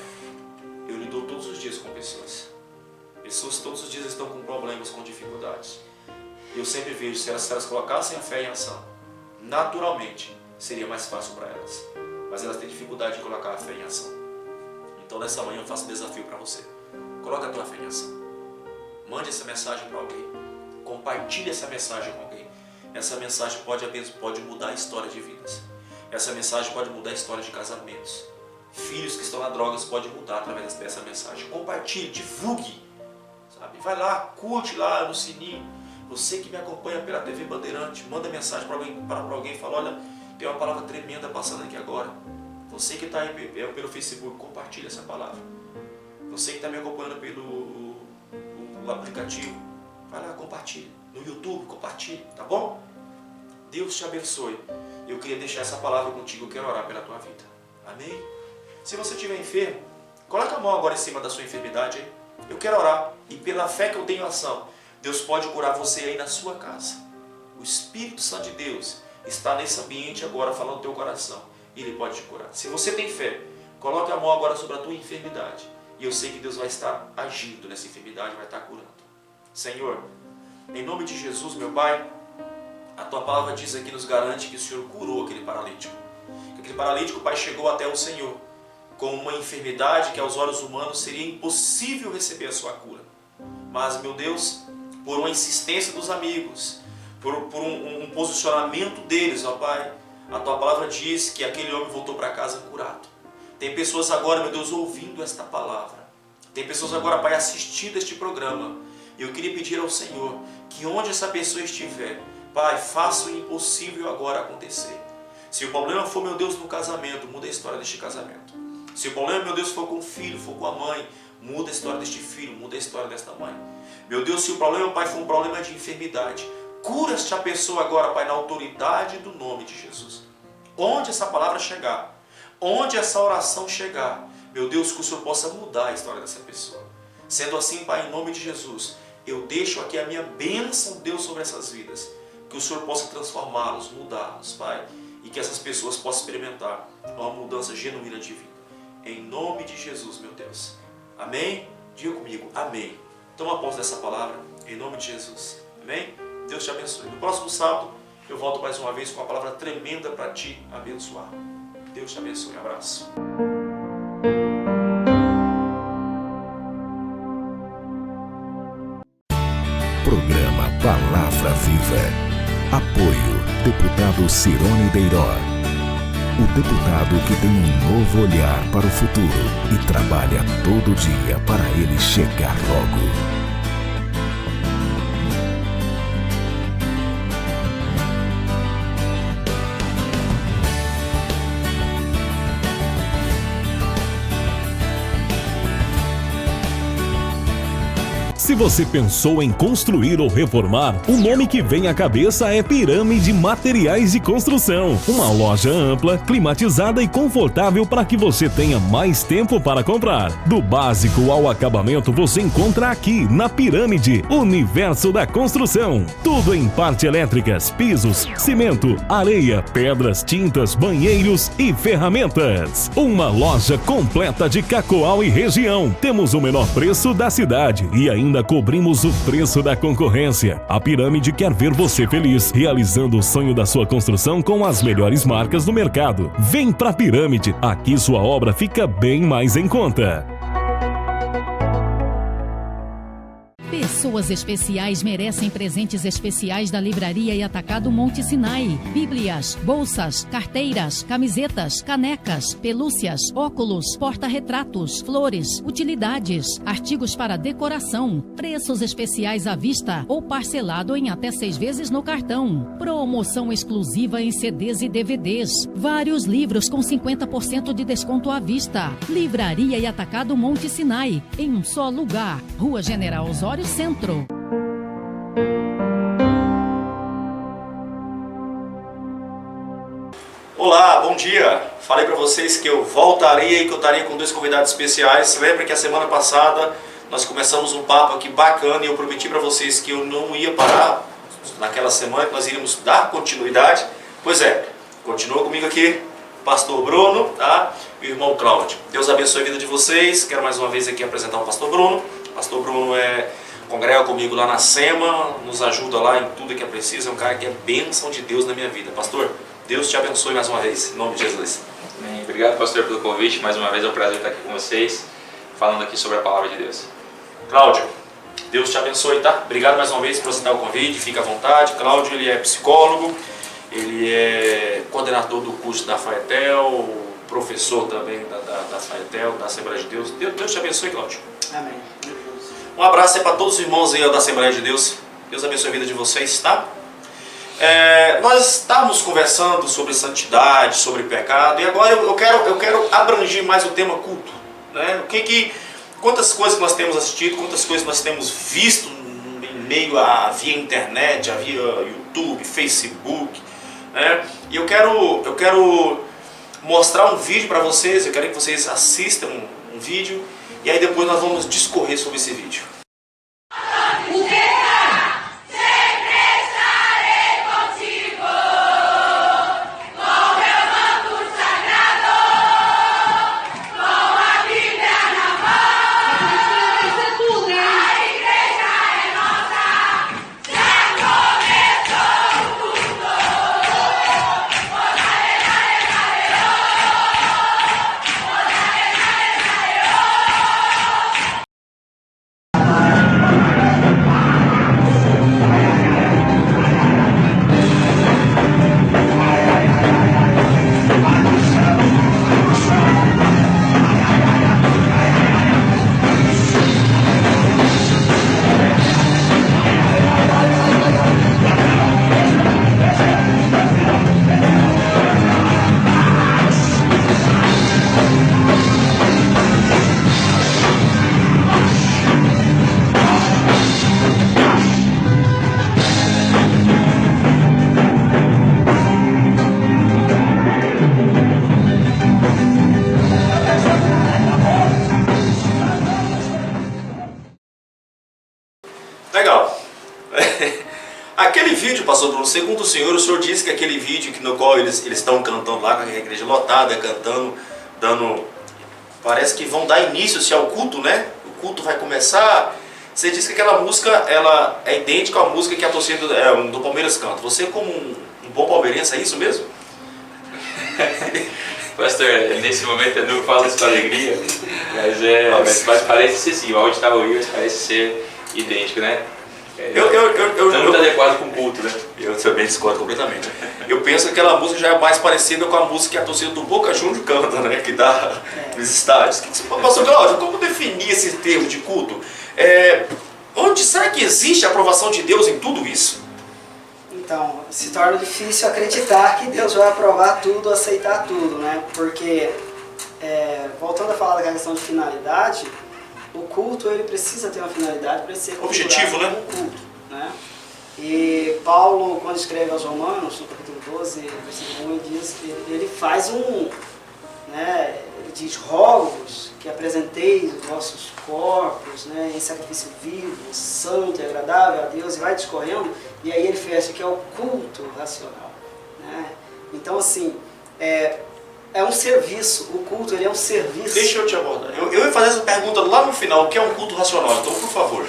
[SPEAKER 2] Eu lido todos os dias com pessoas. Pessoas todos os dias estão com problemas, com dificuldades. Eu sempre vejo, se elas colocassem a fé em ação, naturalmente seria mais fácil para elas. Mas elas têm dificuldade de colocar a fé em ação. Então nessa manhã eu faço um desafio para você. Coloque a tua fé em ação. Mande essa mensagem para alguém. Compartilhe essa mensagem com alguém. Essa mensagem pode mudar a história de vidas. Essa mensagem pode mudar a história de casamentos. Filhos que estão na drogas podem mudar através dessa mensagem. Compartilhe, divulgue. Sabe? Vai lá, curte lá no sininho. Você que me acompanha pela TV Bandeirante, manda mensagem para alguém e fala: olha, tem uma palavra tremenda passando aqui agora. Você que está aí pelo Facebook, compartilha essa palavra. Você que está me acompanhando pelo aplicativo, vai lá, compartilha. No YouTube, compartilha, tá bom? Deus te abençoe. Eu queria deixar essa palavra contigo, eu quero orar pela tua vida. Amém? Se você estiver enfermo, coloca a mão agora em cima da sua enfermidade. Eu quero orar. E pela fé que eu tenho em ação, Deus pode curar você aí na sua casa. O Espírito Santo de Deus está nesse ambiente agora, falando no teu coração. Ele pode te curar. Se você tem fé, coloque a mão agora sobre a tua enfermidade. E eu sei que Deus vai estar agindo nessa enfermidade, vai estar curando. Senhor, em nome de Jesus, meu Pai, a tua palavra diz aqui, nos garante que o Senhor curou aquele paralítico. Que aquele paralítico, Pai, chegou até o Senhor com uma enfermidade que aos olhos humanos seria impossível receber a sua cura. Mas, meu Deus, por uma insistência dos amigos, por um posicionamento deles, ó Pai, a tua palavra diz que aquele homem voltou para casa curado. Tem pessoas agora, meu Deus, ouvindo esta palavra. Tem pessoas agora, Pai, assistindo este programa. Eu queria pedir ao Senhor que onde essa pessoa estiver, Pai, faça o impossível agora acontecer. Se o problema for, meu Deus, no casamento, muda a história deste casamento. Se o problema, meu Deus, for com o filho, for com a mãe, muda a história deste filho, muda a história desta mãe. Meu Deus, se o problema, Pai, for um problema de enfermidade, cura esta pessoa agora, Pai, na autoridade do nome de Jesus. Onde essa palavra chegar, onde essa oração chegar, meu Deus, que o Senhor possa mudar a história dessa pessoa. Sendo assim, Pai, em nome de Jesus, eu deixo aqui a minha bênção, Deus, sobre essas vidas. Que o Senhor possa transformá-los, mudá-los, Pai. E que essas pessoas possam experimentar uma mudança genuína de vida. Em nome de Jesus, meu Deus. Amém? Diga comigo, amém. Toma posse dessa palavra, em nome de Jesus. Amém? Deus te abençoe. No próximo sábado, eu volto mais uma vez com uma palavra tremenda para te abençoar. Deus te abençoe. Um abraço.
[SPEAKER 4] Programa Palavra Viva. Apoio deputado Cirone Deiró. O deputado que tem um novo olhar para o futuro e trabalha todo dia para ele chegar logo.
[SPEAKER 3] Se você pensou em construir ou reformar, o nome que vem à cabeça é Pirâmide Materiais de Construção. Uma loja ampla, climatizada e confortável para que você tenha mais tempo para comprar. Do básico ao acabamento você encontra aqui na Pirâmide, Universo da Construção. Tudo em parte elétricas, pisos, cimento, areia, pedras, tintas, banheiros e ferramentas. Uma loja completa de Cacoal e região. Temos o menor preço da cidade e ainda cobrimos o preço da concorrência. A Pirâmide quer ver você feliz, realizando o sonho da sua construção com as melhores marcas do mercado. Vem pra Pirâmide, aqui sua obra fica bem mais em conta.
[SPEAKER 5] Pessoas especiais merecem presentes especiais da Livraria e Atacado Monte Sinai. Bíblias, bolsas, carteiras, camisetas, canecas, pelúcias, óculos, porta-retratos, flores, utilidades, artigos para decoração, preços especiais à vista ou parcelado em até 6 vezes no cartão. Promoção exclusiva em CDs e DVDs. Vários livros com 50% de desconto à vista. Livraria e Atacado Monte Sinai, em um só lugar. Rua General Osório Centro.
[SPEAKER 2] Olá, bom dia! Falei para vocês que eu voltaria e que eu estaria com 2 convidados especiais. Lembra que a semana passada nós começamos um papo aqui bacana e eu prometi para vocês que eu não ia parar naquela semana, que nós iríamos dar continuidade. Pois é, continua comigo aqui, Pastor Bruno, tá? E o irmão Cláudio. Deus abençoe a vida de vocês. Quero mais uma vez aqui apresentar o Pastor Bruno. O Pastor Bruno congrega comigo lá na SEMA, nos ajuda lá em tudo que é preciso, é um cara que é bênção de Deus na minha vida. Pastor, Deus te abençoe mais uma vez, em nome de Jesus.
[SPEAKER 6] Amém. Obrigado, pastor, pelo convite. Mais uma vez é um prazer estar aqui com vocês, falando aqui sobre a palavra de Deus.
[SPEAKER 2] Cláudio, Deus te abençoe, tá? Obrigado mais uma vez por aceitar o convite, fica à vontade. Cláudio, ele é psicólogo, ele é coordenador do curso da Faetel, professor também da Faetel, da Assembleia de Deus. Deus te abençoe, Cláudio.
[SPEAKER 7] Amém.
[SPEAKER 2] Um abraço aí para todos os irmãos aí da Assembleia de Deus. Deus abençoe a vida de vocês, tá? Nós estávamos conversando sobre santidade, sobre pecado, e agora eu quero abranger mais o tema culto, né? Quantas coisas que nós temos assistido, quantas coisas nós temos visto em meio via internet, via YouTube, Facebook, né? E eu quero mostrar um vídeo para vocês. Eu quero que vocês assistam um vídeo e aí depois nós vamos discorrer sobre esse vídeo. Legal. Aquele vídeo, pastor Bruno, segundo o senhor disse que aquele vídeo no qual eles estão cantando lá, com a igreja lotada, cantando, parece que vão dar início ao culto, né? O culto vai começar. Você disse que aquela música, ela é idêntica à música que a torcida do Palmeiras canta. Você, como um bom palmeirense, é isso mesmo?
[SPEAKER 6] Pastor, nesse momento eu não falo isso com alegria, mas parece ser sim, o áudio está horrível, mas parece ser idêntico, né? Não muito adequado com o culto, né?
[SPEAKER 2] Eu também discordo completamente. Eu penso que aquela música já é mais parecida com a música que a torcida do Boca Juniors canta, né? Que dá nos estádios. Pastor Cláudio, como definir esse termo de culto? Será que existe a aprovação de Deus em tudo isso?
[SPEAKER 7] Então, se torna difícil acreditar que Deus vai aprovar tudo, aceitar tudo, né? Porque, voltando a falar da questão de finalidade, o culto ele precisa ter uma finalidade para ser
[SPEAKER 2] objetivo, né?
[SPEAKER 7] Um culto, né? E Paulo, quando escreve aos Romanos, no capítulo 12, versículo 1, ele faz né, ele diz: rogo-vos que apresenteis os vossos corpos, né, em sacrifício vivo, santo e agradável a Deus, e vai discorrendo, e aí ele fecha que é o culto racional, né? Então, assim, é um serviço, o culto ele é um serviço.
[SPEAKER 2] Deixa eu te abordar. Eu ia fazer essa pergunta lá no final, o que é um culto racional? Então, por favor.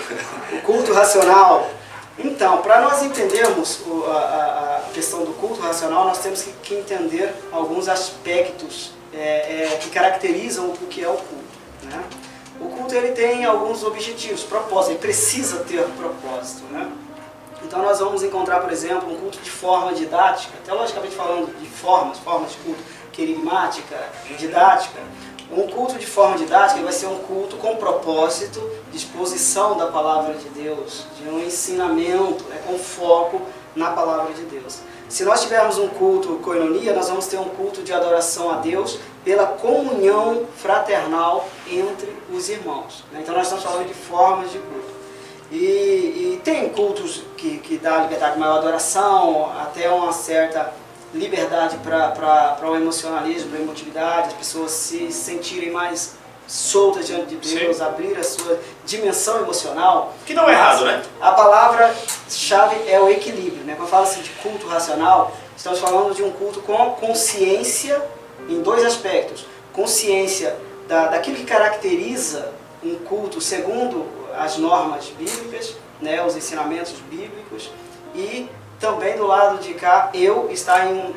[SPEAKER 7] O culto racional, então, para nós entendermos a questão do culto racional, nós temos que entender alguns aspectos que caracterizam o que é o culto, né? O culto ele tem alguns objetivos, propósitos, ele precisa ter propósito, né? Então nós vamos encontrar, por exemplo, um culto de forma didática, teologicamente falando de formas de culto, querigmática, didática. Um culto de forma didática ele vai ser um culto com propósito de exposição da palavra de Deus, de um ensinamento, né, com foco na palavra de Deus. Se nós tivermos um culto koinonia, nós vamos ter um culto de adoração a Deus pela comunhão fraternal entre os irmãos, né? Então nós estamos falando de formas de culto. E tem cultos que dá liberdade de maior adoração, até uma certa liberdade para o emocionalismo, para a emotividade, as pessoas se sentirem mais soltas diante de Deus, sim, abrir a sua dimensão emocional.
[SPEAKER 2] Que não é errado, né?
[SPEAKER 7] A palavra-chave é o equilíbrio, né? Quando fala assim de culto racional, estamos falando de um culto com consciência em dois aspectos. Consciência daquilo que caracteriza um culto segundo as normas bíblicas, né? Os ensinamentos bíblicos, e também do lado de cá, eu estar em um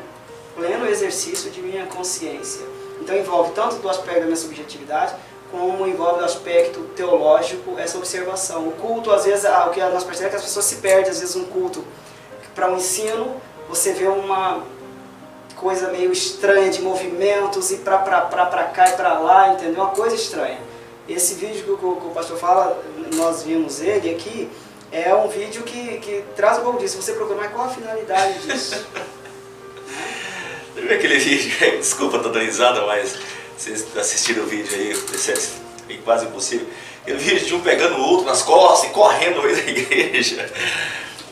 [SPEAKER 7] pleno exercício de minha consciência. Então envolve tanto do aspecto da minha subjetividade, como envolve o aspecto teológico, essa observação. O culto, às vezes, o que nós percebemos é que as pessoas se perdem, às vezes um culto para um ensino, você vê uma coisa meio estranha de movimentos, e para cá e para lá, entendeu? Uma coisa estranha. Esse vídeo que o pastor fala, nós vimos ele aqui, é um vídeo que traz um pouco disso. Você procura, mas qual a finalidade disso?
[SPEAKER 2] Você viu aquele vídeo? Desculpa, tô dando risada, mas vocês assistiram o vídeo aí, é quase impossível. Aquele vídeo de um pegando o outro nas costas e correndo no meio da igreja.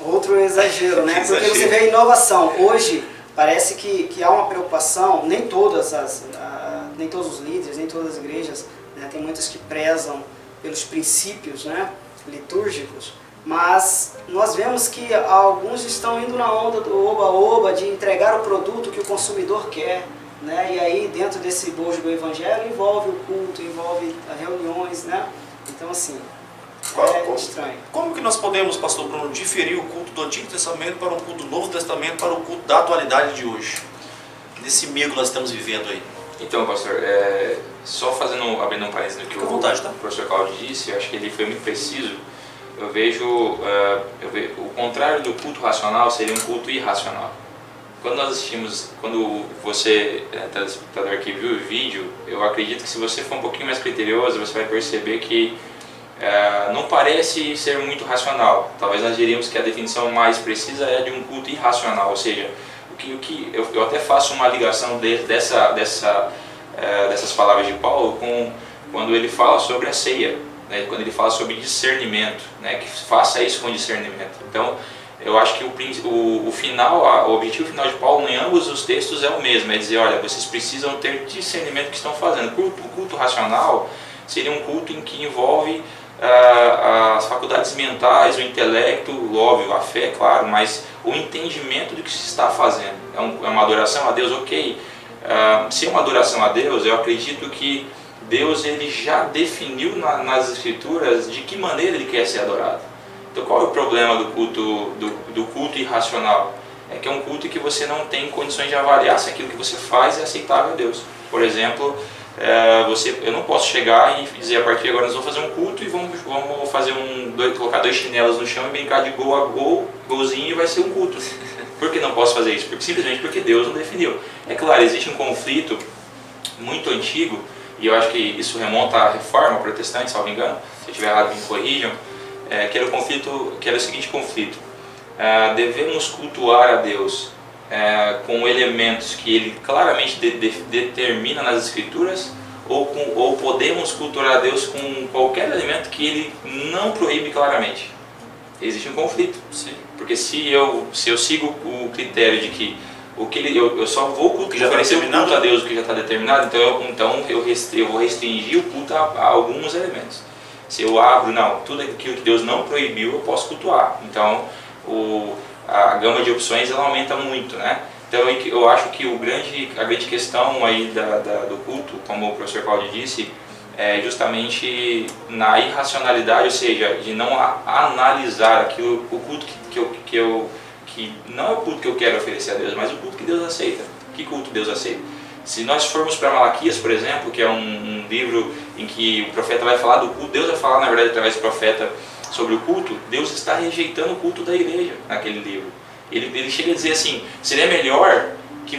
[SPEAKER 7] Outro exagero, né? Porque você vê a inovação. Hoje, parece que há uma preocupação, nem todos os líderes, nem todas as igrejas, né, tem muitas que prezam pelos princípios, né, litúrgicos, mas nós vemos que alguns estão indo na onda do oba-oba, de entregar o produto que o consumidor quer, né? E aí dentro desse bojo do evangelho envolve o culto, envolve reuniões, né? Então assim, estranho.
[SPEAKER 2] Como que nós podemos, pastor Bruno, diferir o culto do Antigo Testamento para um culto do Novo Testamento, para o culto da atualidade de hoje? Nesse meio que nós estamos vivendo aí.
[SPEAKER 6] Então, pastor, só abrindo um parênteses no que o professor Cláudio disse, eu acho que ele foi muito preciso. Eu vejo o contrário do culto racional seria um culto irracional. Quando você, telespectador que viu o vídeo, eu acredito que se você for um pouquinho mais criterioso, você vai perceber que não parece ser muito racional. Talvez nós diríamos que a definição mais precisa é de um culto irracional, ou seja, eu até faço uma ligação dessas palavras de Paulo quando ele fala sobre a ceia, né, quando ele fala sobre discernimento, né, que faça isso com discernimento. Então, eu acho que o objetivo final de Paulo em ambos os textos é o mesmo, é dizer, olha, vocês precisam ter discernimento do que estão fazendo. O culto racional seria um culto em que envolve as faculdades mentais, o intelecto, óbvio, a fé, claro, mas o entendimento do que se está fazendo. É uma adoração a Deus, ok. Se é uma adoração a Deus, eu acredito que Deus ele já definiu nas Escrituras de que maneira ele quer ser adorado. Então qual é o problema do culto irracional? É que é um culto que você não tem condições de avaliar se aquilo que você faz é aceitável a Deus. Por exemplo, eu não posso chegar e dizer, a partir de agora nós vamos fazer um culto e vamos fazer colocar 2 chinelos no chão e brincar de gol a gol, golzinho, e vai ser um culto. Por que não posso fazer isso? Simplesmente porque Deus não definiu. É claro, existe um conflito muito antigo, e eu acho que isso remonta à Reforma Protestante, salvo engano, se eu estiver errado me corrijam, que era o seguinte conflito: devemos cultuar a Deus com elementos que ele claramente determina nas Escrituras, ou podemos cultuar a Deus com qualquer elemento que Ele não proíbe claramente. Existe um conflito.
[SPEAKER 2] Sim.
[SPEAKER 6] Porque se eu sigo o critério de que eu só vou oferecer o culto a Deus, o que já está determinado, então eu vou restringir o culto a alguns elementos. Se eu abro, tudo aquilo que Deus não proibiu, eu posso cultuar. Então, a gama de opções ela aumenta muito, né? Então, eu acho que a grande questão aí do culto, como o professor Paulo disse, é justamente na irracionalidade, ou seja, de não analisar aquilo, o culto que não é o culto que eu quero oferecer a Deus, mas o culto que Deus aceita. Que culto Deus aceita? Se nós formos para Malaquias, por exemplo, que é um livro em que o profeta vai falar do culto, Deus vai falar, na verdade, através do profeta sobre o culto, Deus está rejeitando o culto da igreja naquele livro. Ele chega a dizer assim, seria melhor que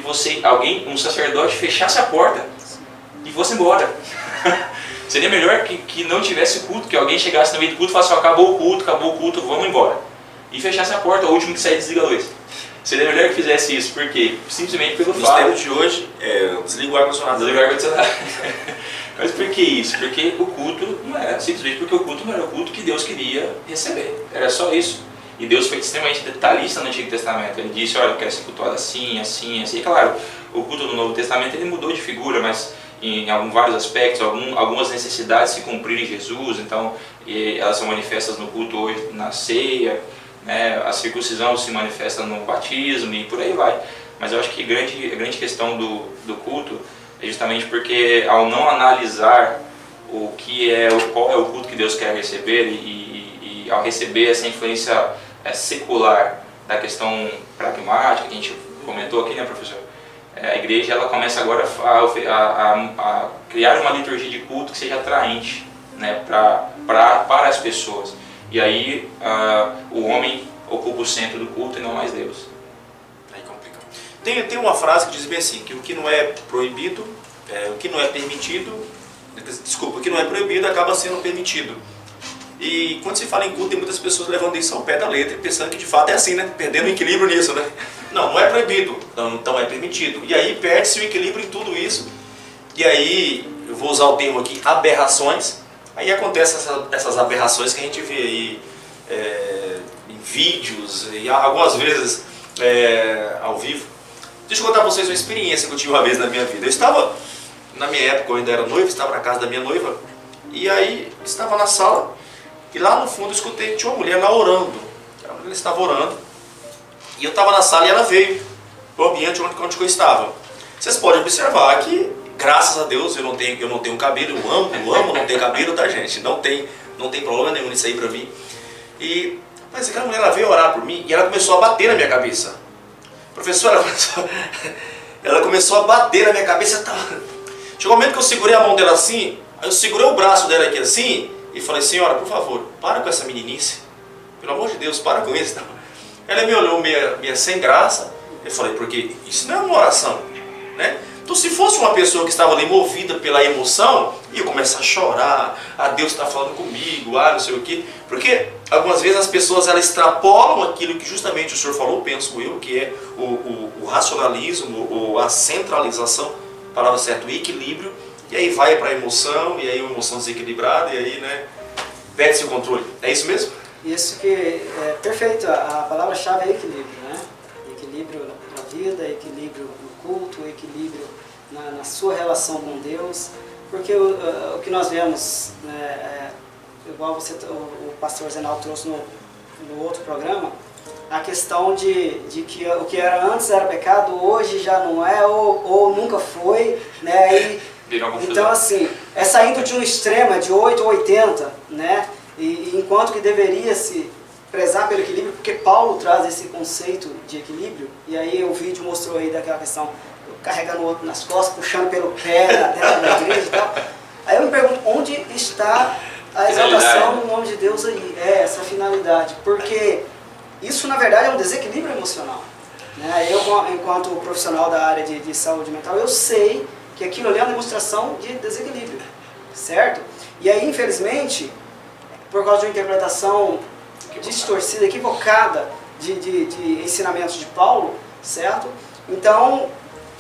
[SPEAKER 6] um sacerdote fechasse a porta e fosse embora. Seria melhor que não tivesse culto, que alguém chegasse no meio do culto e falasse, acabou o culto, vamos embora. E fechasse a porta, o último que sair desliga a luz. Seria melhor que fizesse isso, por quê? Simplesmente pelo fato...
[SPEAKER 2] Nos tempos de hoje, desliga o ar-condicionado.
[SPEAKER 6] Desliga o ar-condicionado. Mas por que isso? Porque o culto não era, simplesmente porque o culto não era o culto que Deus queria receber. Era só isso. E Deus foi extremamente detalhista no Antigo Testamento. Ele disse, olha, eu quero ser cultuado assim, assim, assim. E claro, o culto do Novo Testamento ele mudou de figura, mas em vários aspectos, algumas necessidades se cumpriram em Jesus, então elas são manifestas no culto hoje, na ceia, né? A circuncisão se manifesta no batismo e por aí vai. Mas eu acho que a grande questão do culto é justamente porque ao não analisar qual é o culto que Deus quer receber e ao receber essa influência secular da questão pragmática que a gente comentou aqui, né, professor? A igreja ela começa agora a criar uma liturgia de culto que seja atraente, né, para as pessoas. E aí o homem ocupa o centro do culto e não mais Deus.
[SPEAKER 2] Aí complica. Tem uma frase que diz bem assim, que o que não é proibido, o que não é permitido, o que não é proibido acaba sendo permitido. E quando se fala em culto, tem muitas pessoas levando isso ao pé da letra e pensando que de fato é assim, né? Perdendo o equilíbrio nisso, né? Não é proibido, então é permitido. E aí perde-se o equilíbrio em tudo isso. E aí, eu vou usar o termo aqui, aberrações. Aí acontecem essas aberrações que a gente vê aí em vídeos e algumas vezes ao vivo. Deixa eu contar para vocês uma experiência que eu tive uma vez na minha vida. Eu estava, na minha época eu ainda era noivo, estava na casa da minha noiva. E aí, estava na sala e lá no fundo eu escutei que tinha uma mulher lá orando. Ela estava orando. E eu estava na sala e ela veio para o ambiente onde eu estava. Vocês podem observar que, graças a Deus, eu não tenho cabelo, eu amo não ter cabelo, tá, gente? Não tem problema nenhum nisso aí pra mim. Mas aquela mulher, ela veio orar por mim e ela começou a bater na minha cabeça. Professora, ela começou a bater na minha cabeça. Chegou um momento que eu segurei a mão dela assim, eu segurei o braço dela aqui assim e falei, senhora, por favor, para com essa meninice. Pelo amor de Deus, para com isso. Ela me olhou meio sem graça. Eu falei, porque isso não é uma oração, né? Então, se fosse uma pessoa que estava ali movida pela emoção, ia começar a chorar, Deus está falando comigo, não sei o quê. Porque algumas vezes as pessoas elas extrapolam aquilo que justamente o senhor falou, penso eu, que é o racionalismo, ou a centralização, palavra certa, o equilíbrio, e aí vai para a emoção, e aí uma emoção desequilibrada, e aí, né, perde-se o controle. É isso mesmo?
[SPEAKER 7] Isso que é perfeito, a palavra-chave é equilíbrio, né? Equilíbrio na vida, equilíbrio no culto, equilíbrio na sua relação com Deus, porque o que nós vemos, né, igual o pastor Zenal trouxe no outro programa, a questão de que o que era antes era pecado, hoje já não é, ou nunca foi, né? Então assim, é saindo de um extremo, de 8 ou 80, né? E enquanto que deveria se prezar pelo equilíbrio, porque Paulo traz esse conceito de equilíbrio, e aí o vídeo mostrou aí daquela questão, carregando o outro nas costas, puxando pelo pé dentro da igreja e tal. Aí eu me pergunto, onde está a exaltação no nome de Deus aí? Essa finalidade, porque isso na verdade é um desequilíbrio emocional, né? Eu, enquanto profissional da área de saúde mental, eu sei que aquilo ali é uma demonstração de desequilíbrio, certo? E aí, infelizmente, por causa de uma interpretação distorcida, equivocada de ensinamentos de Paulo, certo? Então,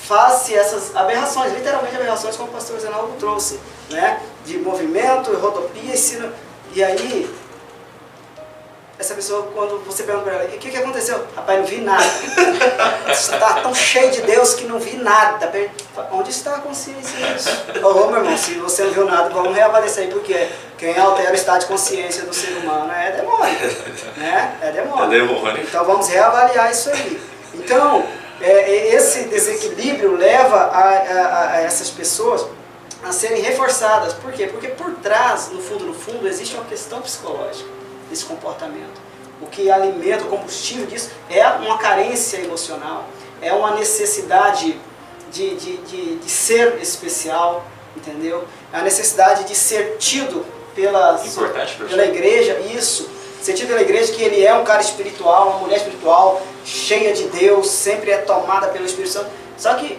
[SPEAKER 7] faz-se essas aberrações, literalmente aberrações, como o pastor Zenaldo trouxe, né? De movimento, rodopia, ensino. E aí, essa pessoa, quando você pergunta para ela, o que aconteceu? Rapaz, não vi nada. Está tão cheio de Deus que não vi nada. Onde está a consciência disso? Ô, meu irmão, se você não viu nada, vamos reavaliar isso aí, porque quem altera o estado de consciência do ser humano é demônio. Né? É demônio.
[SPEAKER 2] É demônio.
[SPEAKER 7] Então vamos reavaliar isso aí. Então, esse desequilíbrio leva a essas pessoas a serem reforçadas. Por quê? Porque por trás, no fundo, existe uma questão psicológica desse comportamento. O que alimenta, o combustível disso é uma carência emocional, é uma necessidade de ser especial, entendeu? É a necessidade de ser tido pela igreja, isso, ser tido pela igreja que ele é um cara espiritual, uma mulher espiritual, cheia de Deus, sempre é tomada pelo Espírito Santo. Só que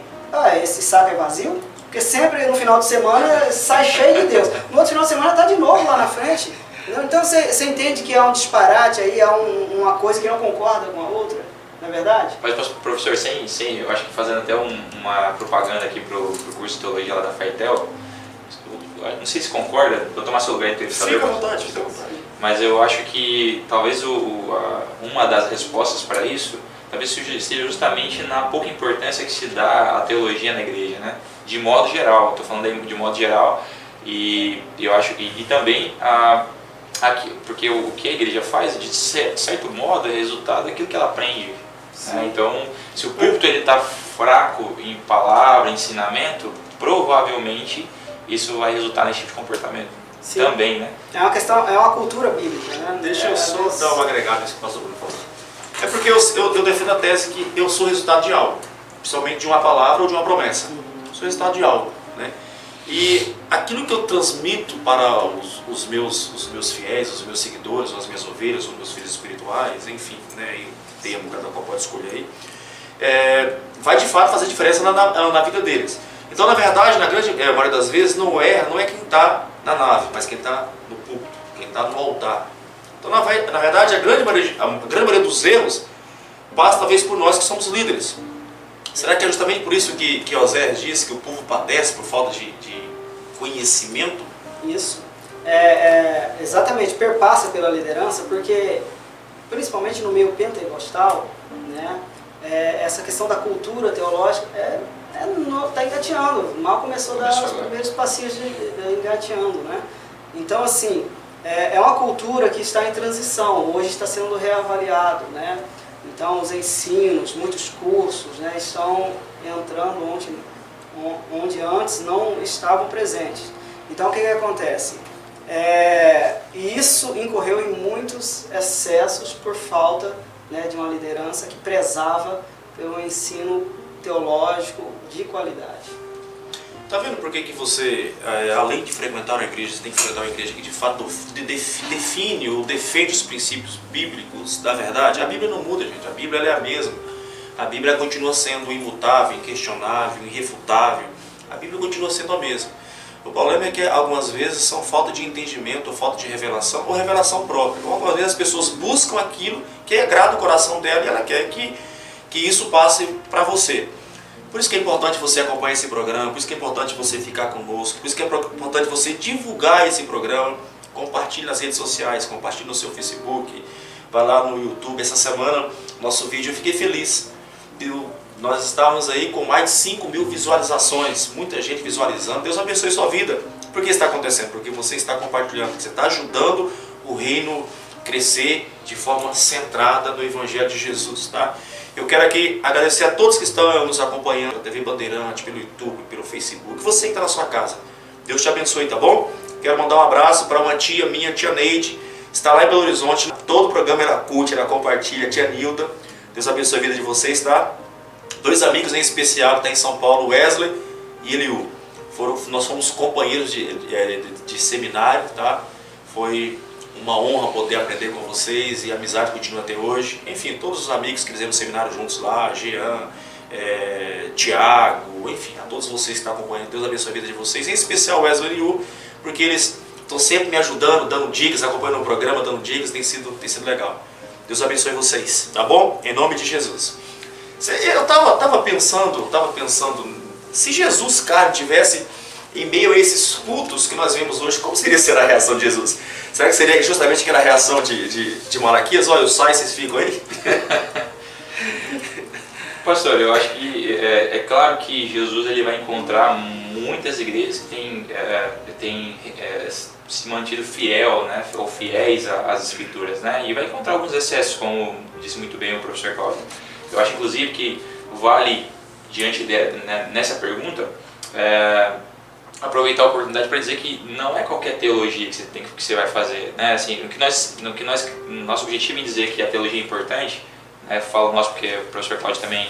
[SPEAKER 7] esse saco é vazio, porque sempre no final de semana sai cheio de Deus. No outro final de semana está de novo lá na frente. Então você entende que há um disparate aí, há uma coisa que não concorda com a outra, não é verdade?
[SPEAKER 6] Mas, professor, eu acho que fazendo até uma propaganda aqui pro curso de teologia lá da FAITEL, não sei se concorda, vou tomar seu lugar entrevistador.
[SPEAKER 2] Fica à vontade, fica à vontade.
[SPEAKER 6] Mas eu acho que talvez uma das respostas para isso, talvez seja justamente na pouca importância que se dá à teologia na igreja, né? De modo geral, estou falando aí de modo geral, e eu acho que também porque o que a igreja faz, de certo modo, é resultado daquilo que ela aprende. Né? Então, se o púlpito está fraco em palavra, ensinamento, provavelmente isso vai resultar nesse tipo de comportamento. Sim. Também, né?
[SPEAKER 7] É uma questão, é uma cultura bíblica, né?
[SPEAKER 2] Deixa eu só dar uma agregada nesse que o pastor Bruno falou. É porque eu defendo a tese que eu sou resultado de algo, principalmente de uma palavra ou de uma promessa. Sou resultado de algo, né? E aquilo que eu transmito para os meus fiéis, os meus seguidores, as minhas ovelhas, os meus filhos espirituais, enfim, né, e o termo cada qual pode escolher aí, vai de fato fazer diferença na vida deles. Então, na verdade, na grande maioria das vezes, não é quem está na nave, mas quem está no púlpito, quem está no altar. Então, na verdade, a grande maioria dos erros passa talvez por nós que somos líderes. Será que é justamente por isso que Oséias diz que o povo padece por falta de conhecimento?
[SPEAKER 7] Isso. Exatamente, perpassa pela liderança, porque, principalmente no meio pentecostal, né, essa questão da cultura teológica está engateando. Mal começou a dar os primeiros passinhos de engateando, né? Então, assim, é uma cultura que está em transição, hoje está sendo reavaliado, né? Então, os ensinos, muitos cursos, né, estão entrando onde antes não estavam presentes. Então, o que acontece? Isso incorreu em muitos excessos por falta, né, de uma liderança que prezava pelo ensino teológico de qualidade.
[SPEAKER 2] Tá vendo por que você, além de frequentar uma igreja, você tem que frequentar uma igreja que de fato define ou defende os princípios bíblicos da verdade? A Bíblia não muda, gente. A Bíblia ela é a mesma. A Bíblia continua sendo imutável, inquestionável, irrefutável. A Bíblia continua sendo a mesma. O problema é que algumas vezes são falta de entendimento, ou falta de revelação, ou revelação própria. Algumas vezes as pessoas buscam aquilo que agrada o coração dela e ela quer que isso passe para você. Por isso que é importante você acompanhar esse programa, por isso que é importante você ficar conosco, por isso que é importante você divulgar esse programa, compartilhe nas redes sociais, compartilhe no seu Facebook, vai lá no YouTube. Essa semana, nosso vídeo, eu fiquei feliz. Nós estávamos aí com mais de 5 mil visualizações, muita gente visualizando. Deus abençoe sua vida. Por que está acontecendo? Porque você está compartilhando, porque você está ajudando o reino crescer de forma centrada no Evangelho de Jesus, tá? Eu quero aqui agradecer a todos que estão nos acompanhando, pela TV Bandeirante, pelo YouTube, pelo Facebook, você que está na sua casa. Deus te abençoe, tá bom? Quero mandar um abraço para uma tia minha, tia Neide, está lá em Belo Horizonte, todo o programa ela curte, ela compartilha, tia Nilda. Deus abençoe a vida de vocês, tá? 2 amigos em especial que estão em São Paulo, Wesley e Eliú. Nós fomos companheiros de seminário, tá? Foi uma honra poder aprender com vocês e a amizade continua até hoje. Enfim, todos os amigos que fizemos seminário juntos lá, Jean, Tiago, enfim, a todos vocês que estão acompanhando, Deus abençoe a vida de vocês, em especial o Wesley e Eliú, porque eles estão sempre me ajudando, dando dicas, acompanhando o programa, dando dicas, tem sido legal. Deus abençoe vocês, tá bom? Em nome de Jesus. Eu tava pensando, se Jesus, cara, tivesse em meio a esses cultos que nós vemos hoje, como seria a reação de Jesus? Será que seria justamente aquela reação de Malaquias? Olha, eu saio, vocês ficam aí?
[SPEAKER 6] Pastor, eu acho que é claro que Jesus ele vai encontrar muitas igrejas que têm se mantido fiel, né, ou fiéis às Escrituras, né, e vai encontrar alguns excessos, como disse muito bem o professor Cláudio. Eu acho inclusive que vale, diante nessa pergunta, aproveitar a oportunidade para dizer que não é qualquer teologia que você vai fazer, né? Assim, nosso objetivo em dizer que a teologia é importante, né, falo nós porque o professor Cláudio também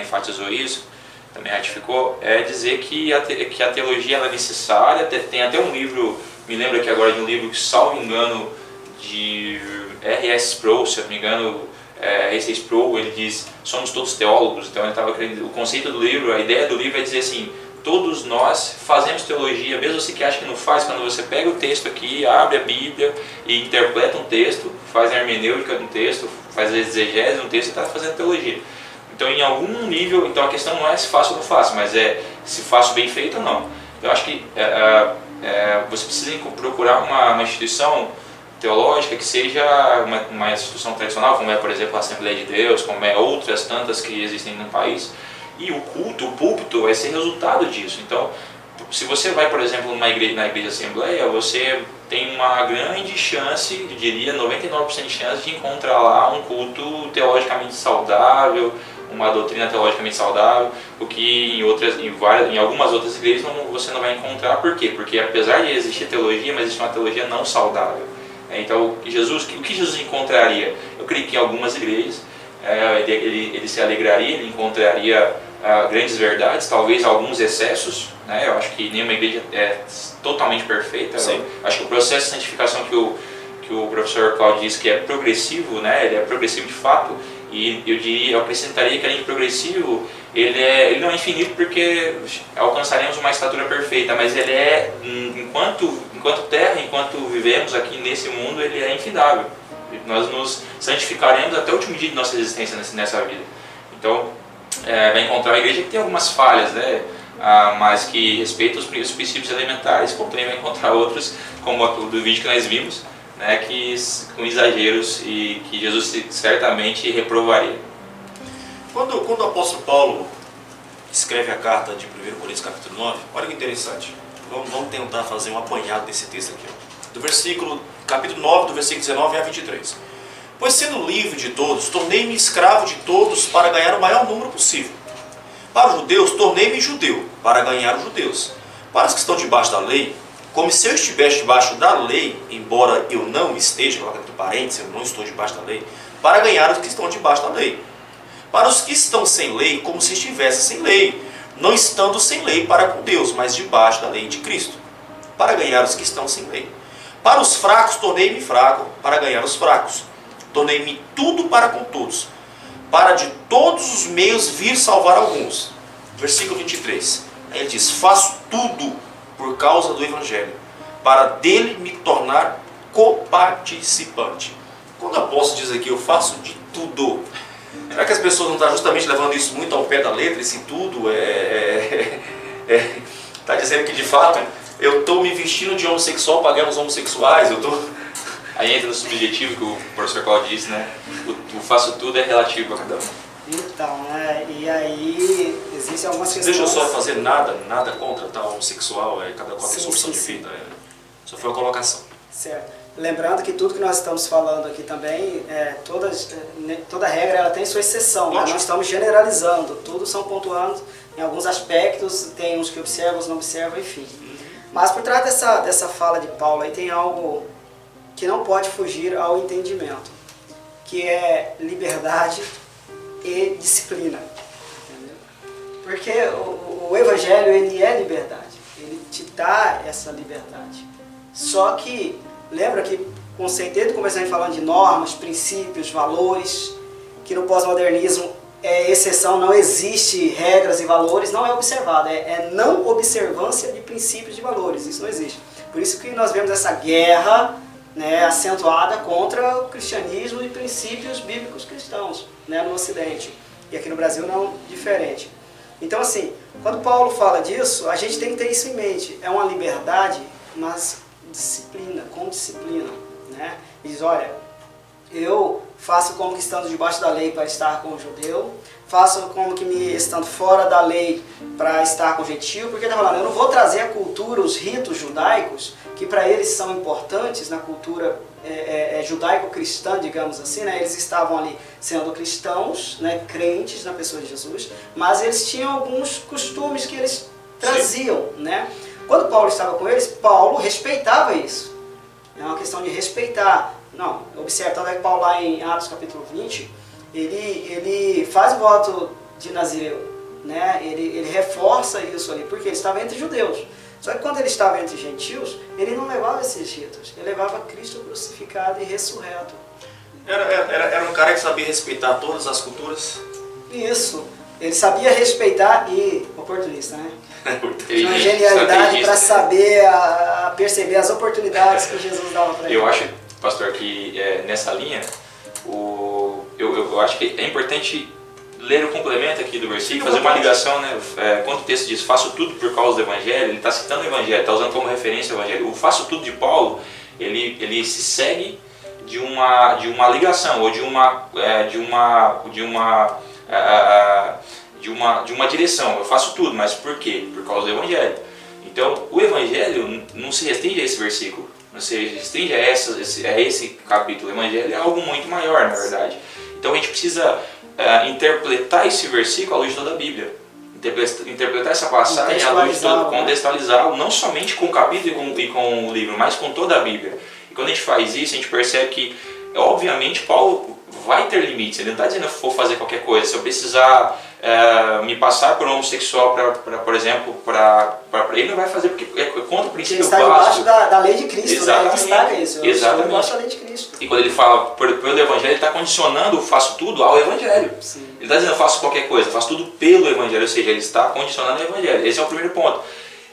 [SPEAKER 6] enfatizou isso, também ratificou, é dizer que a teologia ela é necessária. Tem até um livro, me lembro aqui agora de um livro que, salvo engano, de R.S. Sproul, se eu não me engano, R.S. Sproul, ele diz, somos todos teólogos. Então ele estava querendo, o conceito do livro, a ideia do livro é dizer assim, todos nós fazemos teologia, mesmo você que acha que não faz, quando você pega o texto aqui, abre a Bíblia e interpreta um texto, faz a hermenêutica de um texto, faz a exegese de um texto, está fazendo teologia. Então, em algum nível, então a questão não é se faço ou não faço, mas é se faço bem feito ou não. Eu acho que você precisa procurar uma instituição teológica que seja uma instituição tradicional, como é, por exemplo, a Assembleia de Deus, como é outras tantas que existem no país. E o culto, o púlpito vai ser resultado disso. Então, se você vai, por exemplo, na igreja Assembleia, você tem uma grande chance, eu diria 99% de chance de encontrar lá um culto teologicamente saudável, uma doutrina teologicamente saudável, o que em algumas outras igrejas você não vai encontrar. Por quê? Porque apesar de existir teologia, mas existe uma teologia não saudável. Então, o que Jesus encontraria? Eu creio que em algumas igrejas ele se alegraria, ele encontraria grandes verdades, talvez alguns excessos, né? Eu acho que nenhuma igreja é totalmente perfeita. Acho que o processo de santificação que o professor Cláudio disse que é progressivo, né? Ele é progressivo de fato, e eu acrescentaria que além de progressivo, ele não é infinito, porque alcançaremos uma estatura perfeita, mas ele enquanto terra, enquanto vivemos aqui nesse mundo, ele é infindável. Nós nos santificaremos até o último dia de nossa existência nessa vida. Então, vai encontrar uma igreja que tem algumas falhas, né? Mas que respeita os princípios elementares, como também vai encontrar outros, como o do vídeo que nós vimos, né? Com exageros, e que Jesus certamente reprovaria.
[SPEAKER 2] Quando o apóstolo Paulo escreve a carta de 1 Coríntios capítulo 9, olha que interessante. Vamos tentar fazer um apanhado desse texto aqui. Capítulo 9, do versículo 19 a 23. Pois sendo livre de todos, tornei-me escravo de todos para ganhar o maior número possível. Para os judeus, tornei-me judeu, para ganhar os judeus. Para os que estão debaixo da lei, como se eu estivesse debaixo da lei, embora eu não esteja, coloca entre parênteses, eu não estou debaixo da lei, para ganhar os que estão debaixo da lei. Para os que estão sem lei, como se estivesse sem lei, não estando sem lei para com Deus, mas debaixo da lei de Cristo, para ganhar os que estão sem lei. Para os fracos, tornei-me fraco, para ganhar os fracos. Tornei-me tudo para com todos, para de todos os meios vir salvar alguns. Versículo 23. Aí ele diz, faço tudo por causa do Evangelho, para dele me tornar coparticipante. Quando o apóstolo diz aqui, eu faço de tudo, será que as pessoas não estão justamente levando isso muito ao pé da letra? Esse tudo está dizendo que de fato eu estou me vestindo de homossexual para ganhar os homossexuais,
[SPEAKER 6] Aí entra no subjetivo que o professor Cláudio disse, né? O faço tudo é relativo a cada um.
[SPEAKER 7] Então, né? E aí existem algumas questões...
[SPEAKER 2] Deixa eu só fazer nada contra tal homossexual, cada qual tem sua opção de vida. Só foi uma colocação.
[SPEAKER 7] Certo. Lembrando que tudo que nós estamos falando aqui também, toda regra ela tem sua exceção, né? Nós estamos generalizando, tudo são pontuando em alguns aspectos, tem uns que observam, uns não observam, enfim. Mas por trás dessa fala de Paulo aí tem algo que não pode fugir ao entendimento, que é liberdade e disciplina. Entendeu? Porque o Evangelho ele é liberdade, ele te dá essa liberdade. Só que, lembra que o conceito desde começar falando de normas, princípios, valores, que no pós-modernismo é exceção, não existe regras e valores, não é observado, é não observância de princípios e valores, isso não existe. Por isso que nós vemos essa guerra, né, acentuada contra o cristianismo e princípios bíblicos cristãos, né, no Ocidente. E aqui no Brasil não diferente. Então assim, quando Paulo fala disso, a gente tem que ter isso em mente. É uma liberdade, mas disciplina, com disciplina, né? Diz, olha, eu faço como que estando debaixo da lei para estar com o judeu, faço como que me estando fora da lei para estar com o gentio, porque ele está falando, eu não vou trazer a cultura, os ritos judaicos, que para eles são importantes na cultura judaico-cristã, digamos assim, né? Eles estavam ali sendo cristãos, né? Crentes na pessoa de Jesus, mas eles tinham alguns costumes que eles traziam, né? Quando Paulo estava com eles, Paulo respeitava isso. É uma questão de respeitar. Não, observe, tanto é que Paulo lá em Atos capítulo 20, ele faz o voto de Nazireu, né? Ele reforça isso ali, porque ele estava entre judeus. Só que quando ele estava entre gentios, ele não levava esses ritos, ele levava Cristo crucificado e ressurreto.
[SPEAKER 2] Era um cara que sabia respeitar todas as culturas?
[SPEAKER 7] Isso, ele sabia respeitar e oportunista, né? Tinha uma genialidade para saber perceber as oportunidades que Jesus dava para ele.
[SPEAKER 6] Eu acho, pastor, que nessa linha, eu acho que é importante ler o complemento aqui do versículo, fazer uma ligação, né? Quando o texto diz, faço tudo por causa do Evangelho, ele está citando o Evangelho, está usando como referência o Evangelho. O faço tudo de Paulo, ele se segue de uma ligação, ou de uma direção. Eu faço tudo, mas por quê? Por causa do Evangelho. Então, o Evangelho não se restringe a esse versículo, não se restringe a esse capítulo. O Evangelho é algo muito maior, na verdade. Então, a gente precisa interpretar esse versículo à luz de toda a Bíblia. Interpretar essa passagem à luz de toda, contextualizá-lo, não somente com o capítulo e com o livro, mas com toda a Bíblia. E quando a gente faz isso, a gente percebe que, obviamente, Paulo vai ter limites. Ele não está dizendo que eu vou fazer qualquer coisa. Se eu precisar me passar por um homossexual, por exemplo, ele não vai fazer porque é contra o princípio básico. Ele está debaixo
[SPEAKER 7] da lei de Cristo,
[SPEAKER 6] exatamente,
[SPEAKER 7] né? Ele destaca isso.
[SPEAKER 6] Exatamente.
[SPEAKER 7] Debaixo da lei de Cristo.
[SPEAKER 6] E quando ele fala pelo Evangelho, ele está condicionando o faço tudo ao Evangelho.
[SPEAKER 7] Sim.
[SPEAKER 6] Ele está dizendo eu faço qualquer coisa, eu faço tudo pelo Evangelho, ou seja, ele está condicionando o Evangelho. Esse é o primeiro ponto.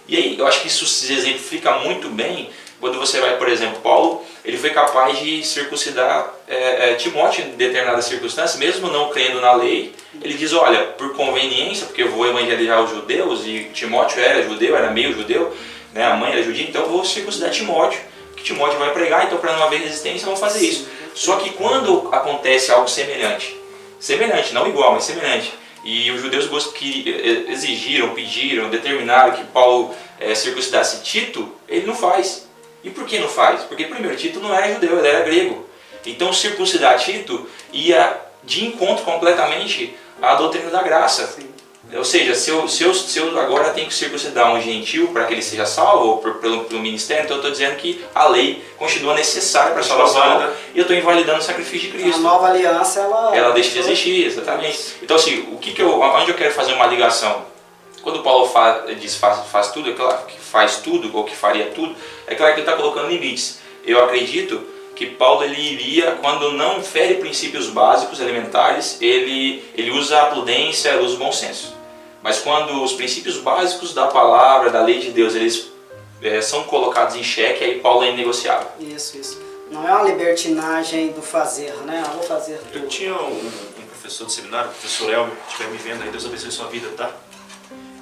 [SPEAKER 6] E aí eu acho que isso se exemplifica muito bem quando você vai, por exemplo, Paulo, ele foi capaz de circuncidar Timóteo em determinadas circunstâncias, mesmo não crendo na lei. Ele diz, olha, por conveniência, porque eu vou evangelizar os judeus, e Timóteo era judeu, era meio judeu, né, a mãe era judia, então eu vou circuncidar Timóteo, que Timóteo vai pregar, então para não haver resistência, vamos fazer isso. Só que quando acontece algo semelhante, não igual, mas semelhante, e os judeus que exigiram, pediram, determinaram que Paulo circuncidasse Tito, ele não faz. E por que não faz? Porque primeiro, Tito não era judeu, ele era grego. Então circuncidar Tito ia de encontro completamente à doutrina da graça. Sim. Ou seja, se eu agora tenho que circuncidar um gentil para que ele seja salvo pelo ministério, então eu estou dizendo que a lei continua necessária para a salvação e eu estou invalidando o sacrifício de Cristo.
[SPEAKER 7] A nova aliança, ela
[SPEAKER 6] deixa de existir, exatamente. Então assim, onde eu quero fazer uma ligação? Quando Paulo diz faz tudo, é claro que faz tudo, ou que faria tudo, é claro que ele está colocando limites. Eu acredito que Paulo ele iria, quando não fere princípios básicos, elementares, ele usa a prudência, ele usa o bom senso. Mas quando os princípios básicos da palavra, da lei de Deus, eles são colocados em xeque, aí Paulo é inegociável.
[SPEAKER 7] Isso. Não é uma libertinagem do fazer, né? Eu vou fazer tudo.
[SPEAKER 2] Eu tinha um professor de seminário, o professor Elmer, que estiver me vendo aí, Deus abençoe sua vida, tá?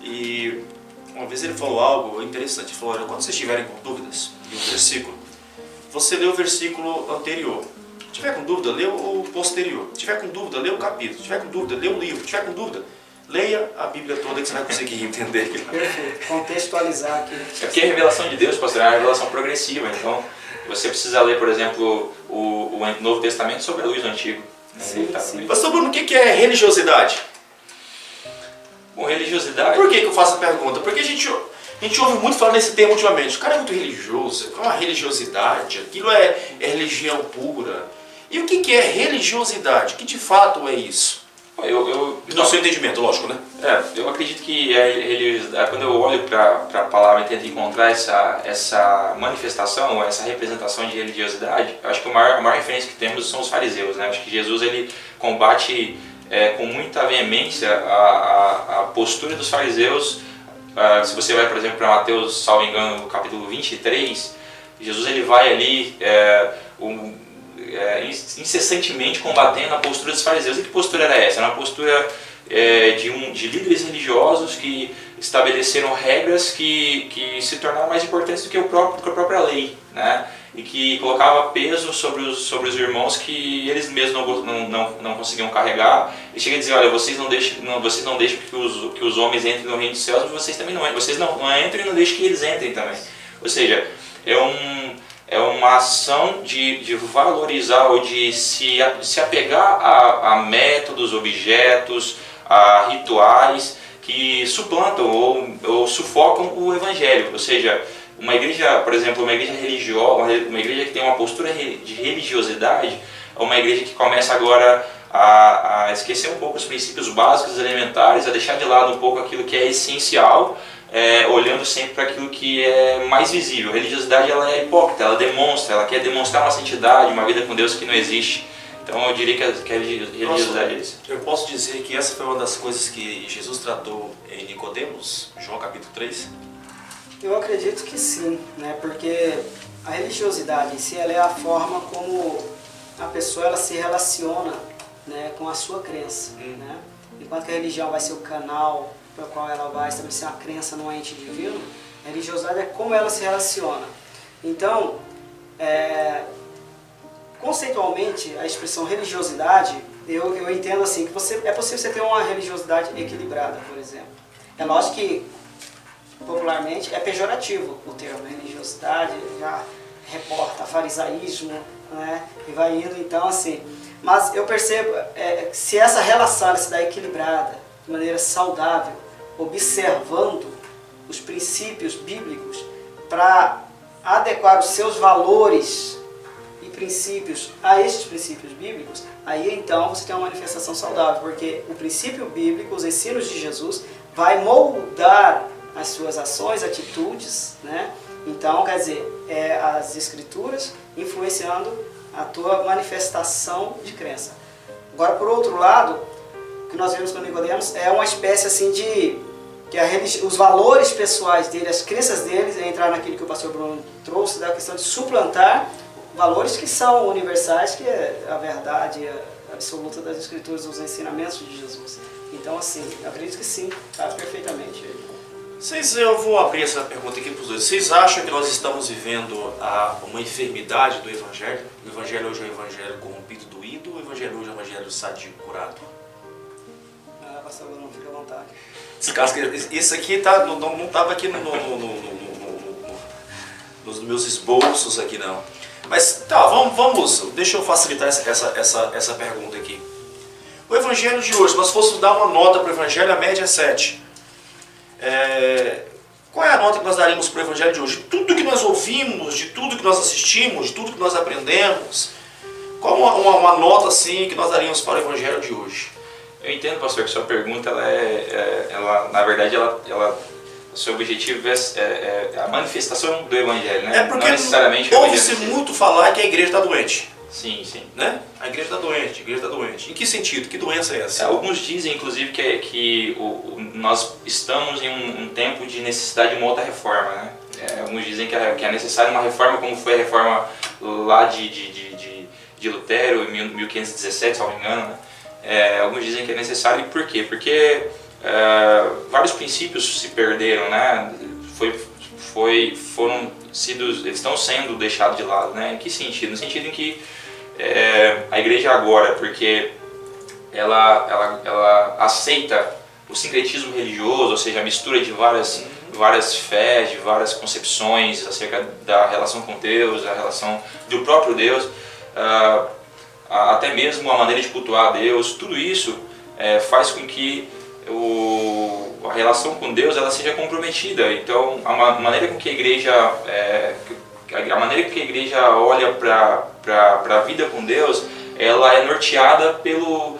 [SPEAKER 2] E uma vez ele falou algo interessante, ele falou, olha, quando vocês estiverem com dúvidas de um versículo, você lê o versículo anterior. Se tiver com dúvida, lê o posterior. Se tiver com dúvida, lê o capítulo. Se tiver com dúvida, lê o livro. Se tiver com dúvida, leia a Bíblia toda que você vai conseguir entender.
[SPEAKER 7] Perfeito, contextualizar aqui.
[SPEAKER 6] É porque a revelação de Deus, pastor, é uma revelação progressiva, então você precisa ler, por exemplo, o Novo Testamento sobre a luz do Antigo.
[SPEAKER 7] Sim.
[SPEAKER 2] Pastor Bruno, o que é religiosidade?
[SPEAKER 6] Com religiosidade...
[SPEAKER 2] Por que eu faço a pergunta? Porque a gente ouve muito falar nesse termo ultimamente. O cara é muito religioso, é uma religiosidade, aquilo é religião pura. E o que é religiosidade? Que de fato é isso? No seu entendimento, lógico, né?
[SPEAKER 6] Eu acredito que a religiosidade, quando eu olho para a palavra e tento encontrar essa manifestação, essa representação de religiosidade, eu acho que a maior referência que temos são os fariseus, né? Acho que Jesus ele combate com muita veemência a postura dos fariseus. Se você vai, por exemplo, para Mateus, salvo engano, no capítulo 23, Jesus ele vai ali incessantemente combatendo a postura dos fariseus. E que postura era essa? Era uma postura de líderes religiosos que estabeleceram regras que se tornaram mais importantes do que a própria lei, né? E que colocava peso sobre os irmãos que eles mesmos não conseguiam carregar. E chega a dizer, olha, vocês não deixem que os homens entrem no reino dos céus, mas vocês também não entrem. Vocês não entrem e não deixem que eles entrem também. Ou seja, é uma ação de valorizar ou de se apegar a métodos, objetos, a rituais que suplantam ou sufocam o evangelho. Ou seja, uma igreja, por exemplo, uma igreja religiosa, uma igreja que tem uma postura de religiosidade, é uma igreja que começa agora a esquecer um pouco os princípios básicos, elementares, a deixar de lado um pouco aquilo que é essencial, olhando sempre para aquilo que é mais visível. A religiosidade, ela é hipócrita, ela quer demonstrar uma santidade, uma vida com Deus que não existe. Então eu diria que a religiosidade é isso.
[SPEAKER 2] Eu posso dizer que essa foi uma das coisas que Jesus tratou em Nicodemos, João capítulo 3?
[SPEAKER 7] Eu acredito que sim, né? Porque a religiosidade em si, ela é a forma como a pessoa ela se relaciona, né, com a sua crença, né? Enquanto que a religião vai ser o canal pelo qual ela vai estabelecer uma crença no ente divino, a religiosidade é como ela se relaciona. Então, conceitualmente, a expressão religiosidade, eu entendo assim, que é possível você ter uma religiosidade equilibrada, por exemplo. É lógico que, popularmente, é pejorativo o termo religiosidade, já reporta farisaísmo, né? E vai indo, então, assim. Mas eu percebo, se essa relação se dá equilibrada, de maneira saudável, observando os princípios bíblicos para adequar os seus valores e princípios a estes princípios bíblicos, aí então você tem uma manifestação saudável, porque o princípio bíblico, os ensinos de Jesus, vai moldar as suas ações, atitudes, né? Então, quer dizer, as escrituras influenciando a tua manifestação de crença. Agora, por outro lado, o que nós vemos com Nicodemos é uma espécie assim de que os valores pessoais dele, as crenças deles, entrar naquilo que o pastor Bruno trouxe, da questão de suplantar valores que são universais, que é a verdade absoluta das escrituras, os ensinamentos de Jesus. Então, assim, eu acredito que sim, está perfeitamente.
[SPEAKER 2] Eu vou abrir essa pergunta aqui para os dois. Vocês acham que nós estamos vivendo uma enfermidade do Evangelho? O Evangelho hoje é o Evangelho corrompido, doído, ou o Evangelho hoje é o Evangelho sadio, curado?
[SPEAKER 7] Pastor Bruno, fica à vontade.
[SPEAKER 2] Isso aqui não estava aqui nos meus esboços aqui, não. Mas tá, deixa eu facilitar essa pergunta aqui. O Evangelho de hoje, nós fôssemos dar uma nota para o Evangelho, a média é 7. Qual é a nota que nós daríamos para o Evangelho de hoje? De tudo que nós ouvimos, de tudo que nós assistimos, de tudo que nós aprendemos, qual uma nota assim que nós daríamos para o Evangelho de hoje?
[SPEAKER 6] Eu entendo, pastor, que sua pergunta, na verdade, seu objetivo é a manifestação do Evangelho, né?
[SPEAKER 2] É porque
[SPEAKER 6] não necessariamente
[SPEAKER 2] ouve-se muito falar que a igreja está doente.
[SPEAKER 6] Sim, sim.
[SPEAKER 2] Né? A igreja está doente, a igreja está doente. Em que sentido? Que doença é essa?
[SPEAKER 6] Alguns dizem, inclusive, que nós estamos em um tempo de necessidade de uma outra reforma, né? Alguns dizem que é necessária uma reforma, como foi a reforma lá de Lutero, em 1517, se não me engano, né? Alguns dizem que é necessário. E por quê? Porque vários princípios se perderam, né? Eles estão sendo deixados de lado, né? Em que sentido? No sentido em que a igreja agora, porque ela aceita o sincretismo religioso, ou seja, a mistura de várias fés, de várias concepções acerca da relação com Deus, a relação do próprio Deus, até mesmo a maneira de cultuar a Deus, tudo isso faz com que a relação com Deus ela seja comprometida. Então, a maneira com que a igreja olha para a vida com Deus, ela é norteada pelo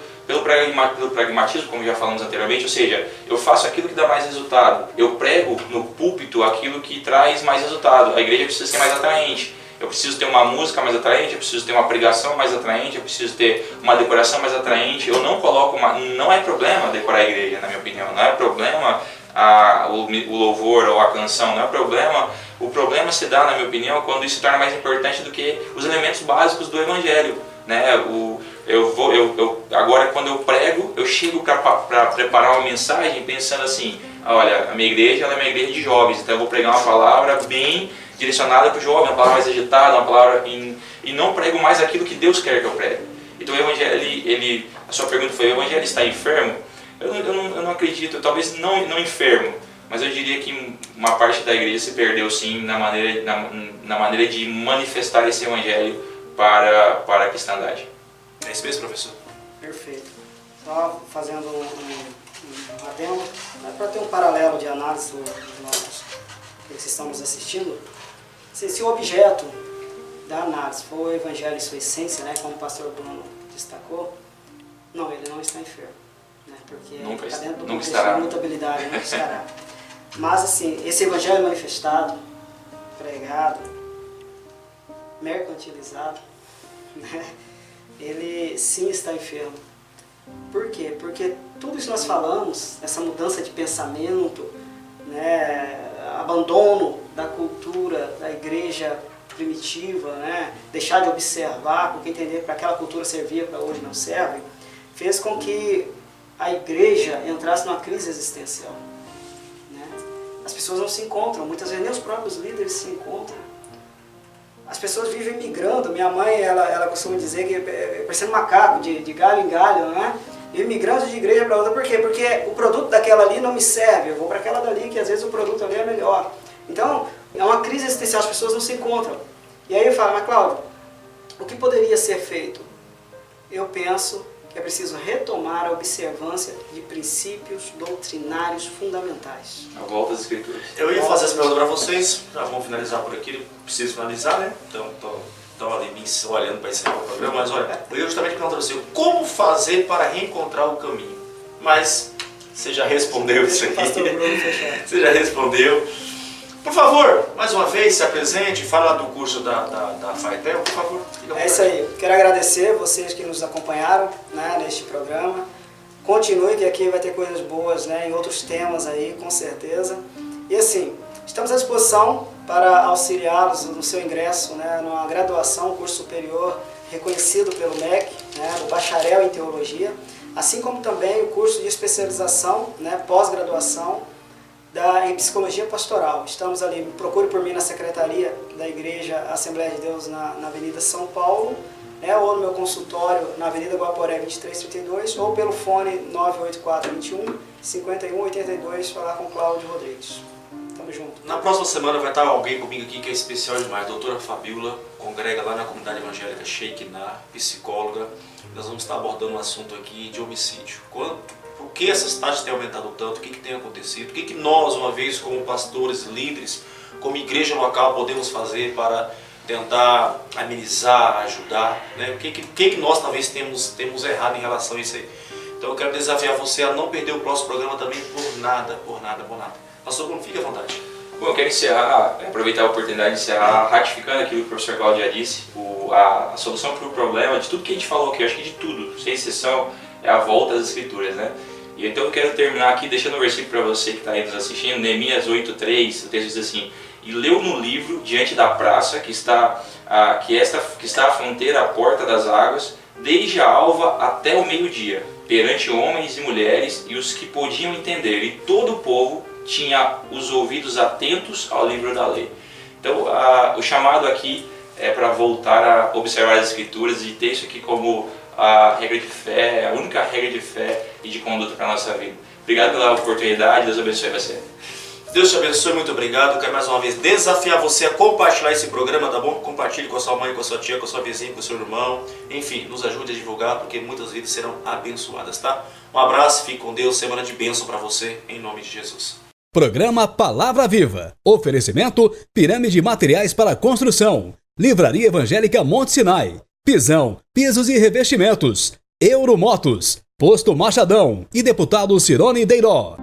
[SPEAKER 6] pragmatismo, como já falamos anteriormente, ou seja, eu faço aquilo que dá mais resultado, eu prego no púlpito aquilo que traz mais resultado. A igreja precisa ser mais atraente. Eu preciso ter uma música mais atraente, eu preciso ter uma pregação mais atraente, eu preciso ter uma decoração mais atraente. Eu não coloco não é problema decorar a igreja, na minha opinião. Não é problema o louvor ou a canção, não é problema. O problema se dá, na minha opinião, quando isso se torna mais importante do que os elementos básicos do Evangelho. né? Agora, quando eu prego, eu chego para preparar uma mensagem pensando assim, olha, a minha igreja ela é uma igreja de jovens, então eu vou pregar uma palavra bem direcionada para o jovem, uma palavra mais agitada, uma palavra e não prego mais aquilo que Deus quer que eu pregue. Então o evangelho, a sua pergunta foi, o evangelho está enfermo? Eu não acredito, talvez não enfermo, mas eu diria que uma parte da igreja se perdeu sim na maneira de manifestar esse evangelho para a cristandade.
[SPEAKER 2] É isso mesmo, professor?
[SPEAKER 7] Perfeito. Só fazendo um adendo, para ter um paralelo de análise dos nossos que estão nos assistindo, se o objeto da análise for o evangelho em sua essência, né, como o pastor Bruno destacou, não, ele não está enfermo, né, porque está dentro do contexto de mutabilidade, nunca estará. Mas assim, esse evangelho manifestado, pregado, mercantilizado, né, ele sim está enfermo. Por quê? Porque tudo isso que nós falamos, essa mudança de pensamento, né, abandono da cultura da igreja primitiva, né, deixar de observar, porque entender que para aquela cultura servia, para hoje não serve, fez com que a igreja entrasse numa crise existencial. Né? As pessoas não se encontram, muitas vezes nem os próprios líderes se encontram. As pessoas vivem migrando. Minha mãe, ela costuma dizer que parecendo macaco, de galho em galho, né? Vive migrando de igreja para outra. Por quê? Porque o produto daquela ali não me serve. Eu vou para aquela dali, que às vezes o produto ali é melhor. Então, é uma crise existencial, as pessoas não se encontram. E aí eu falo, mas Cláudio, o que poderia ser feito? Eu penso que é preciso retomar a observância de princípios doutrinários fundamentais.
[SPEAKER 6] A volta às escrituras.
[SPEAKER 2] Eu ia fazer essa pergunta para vocês, já vamos finalizar por aqui, preciso finalizar, né? Então, estão ali me olhando para encerrar o programa, mas olha, eu ia justamente perguntar para você, como fazer para reencontrar o caminho? Mas você já respondeu isso aqui, você já respondeu. Por favor, mais uma vez, se apresente, fala do curso da FAETEL, por favor.
[SPEAKER 7] É isso aí. Quero agradecer vocês que nos acompanharam, né, neste programa. Continue, que aqui vai ter coisas boas, né, em outros temas aí, com certeza. E assim, estamos à disposição para auxiliá-los no seu ingresso, né, numa graduação, curso superior reconhecido pelo MEC, né, o bacharel em teologia, assim como também o curso de especialização, né, pós-graduação, em psicologia pastoral. Estamos ali, procure por mim na secretaria da Igreja Assembleia de Deus na Avenida São Paulo, né, ou no meu consultório na Avenida Guaporé 2332, ou pelo fone 984-21-5182, falar com Cláudio Rodrigues. Tamo junto.
[SPEAKER 2] Na próxima semana vai estar alguém comigo aqui que é especial demais, doutora Fabiola, congrega lá na comunidade evangélica Shekinah, psicóloga. Nós vamos estar abordando um assunto aqui de homicídio. Por que essas taxas têm aumentado tanto? O que tem acontecido? O que nós, uma vez, como pastores, líderes, como igreja local, podemos fazer para tentar amenizar, ajudar? Né? O que nós talvez temos errado em relação a isso aí? Então eu quero desafiar você a não perder o próximo programa também por nada. Pastor Bruno, fique à vontade.
[SPEAKER 6] Bom, eu quero encerrar, aproveitar a oportunidade de encerrar ratificando aquilo que o professor Cláudio já disse, a solução para o problema, de tudo que a gente falou aqui, eu acho que de tudo, sem exceção, é a volta às escrituras, né? E então eu quero terminar aqui deixando um versículo para você que está aí nos assistindo, Neemias 8:3, o texto diz assim: e leu no livro diante da praça que está à fronteira, à porta das águas, desde a alva até o meio-dia, perante homens e mulheres e os que podiam entender, e todo o povo tinha os ouvidos atentos ao livro da lei. Então o chamado aqui é para voltar a observar as escrituras e ter isso aqui como a regra de fé, a única regra de fé e de conduta para a nossa vida. Obrigado pela oportunidade, Deus abençoe você.
[SPEAKER 2] Deus te abençoe, muito obrigado. Eu quero mais uma vez desafiar você a compartilhar esse programa, tá bom? Compartilhe com a sua mãe, com a sua tia, com a sua vizinha, com o seu irmão. Enfim, nos ajude a divulgar, porque muitas vidas serão abençoadas, tá? Um abraço, fique com Deus, semana de bênção para você, em nome de Jesus.
[SPEAKER 1] Programa Palavra Viva. Oferecimento Pirâmide Materiais para Construção. Livraria Evangélica Monte Sinai. Pisão, pisos e revestimentos. Euromotos. Posto Machadão e deputado Cirone Deiró.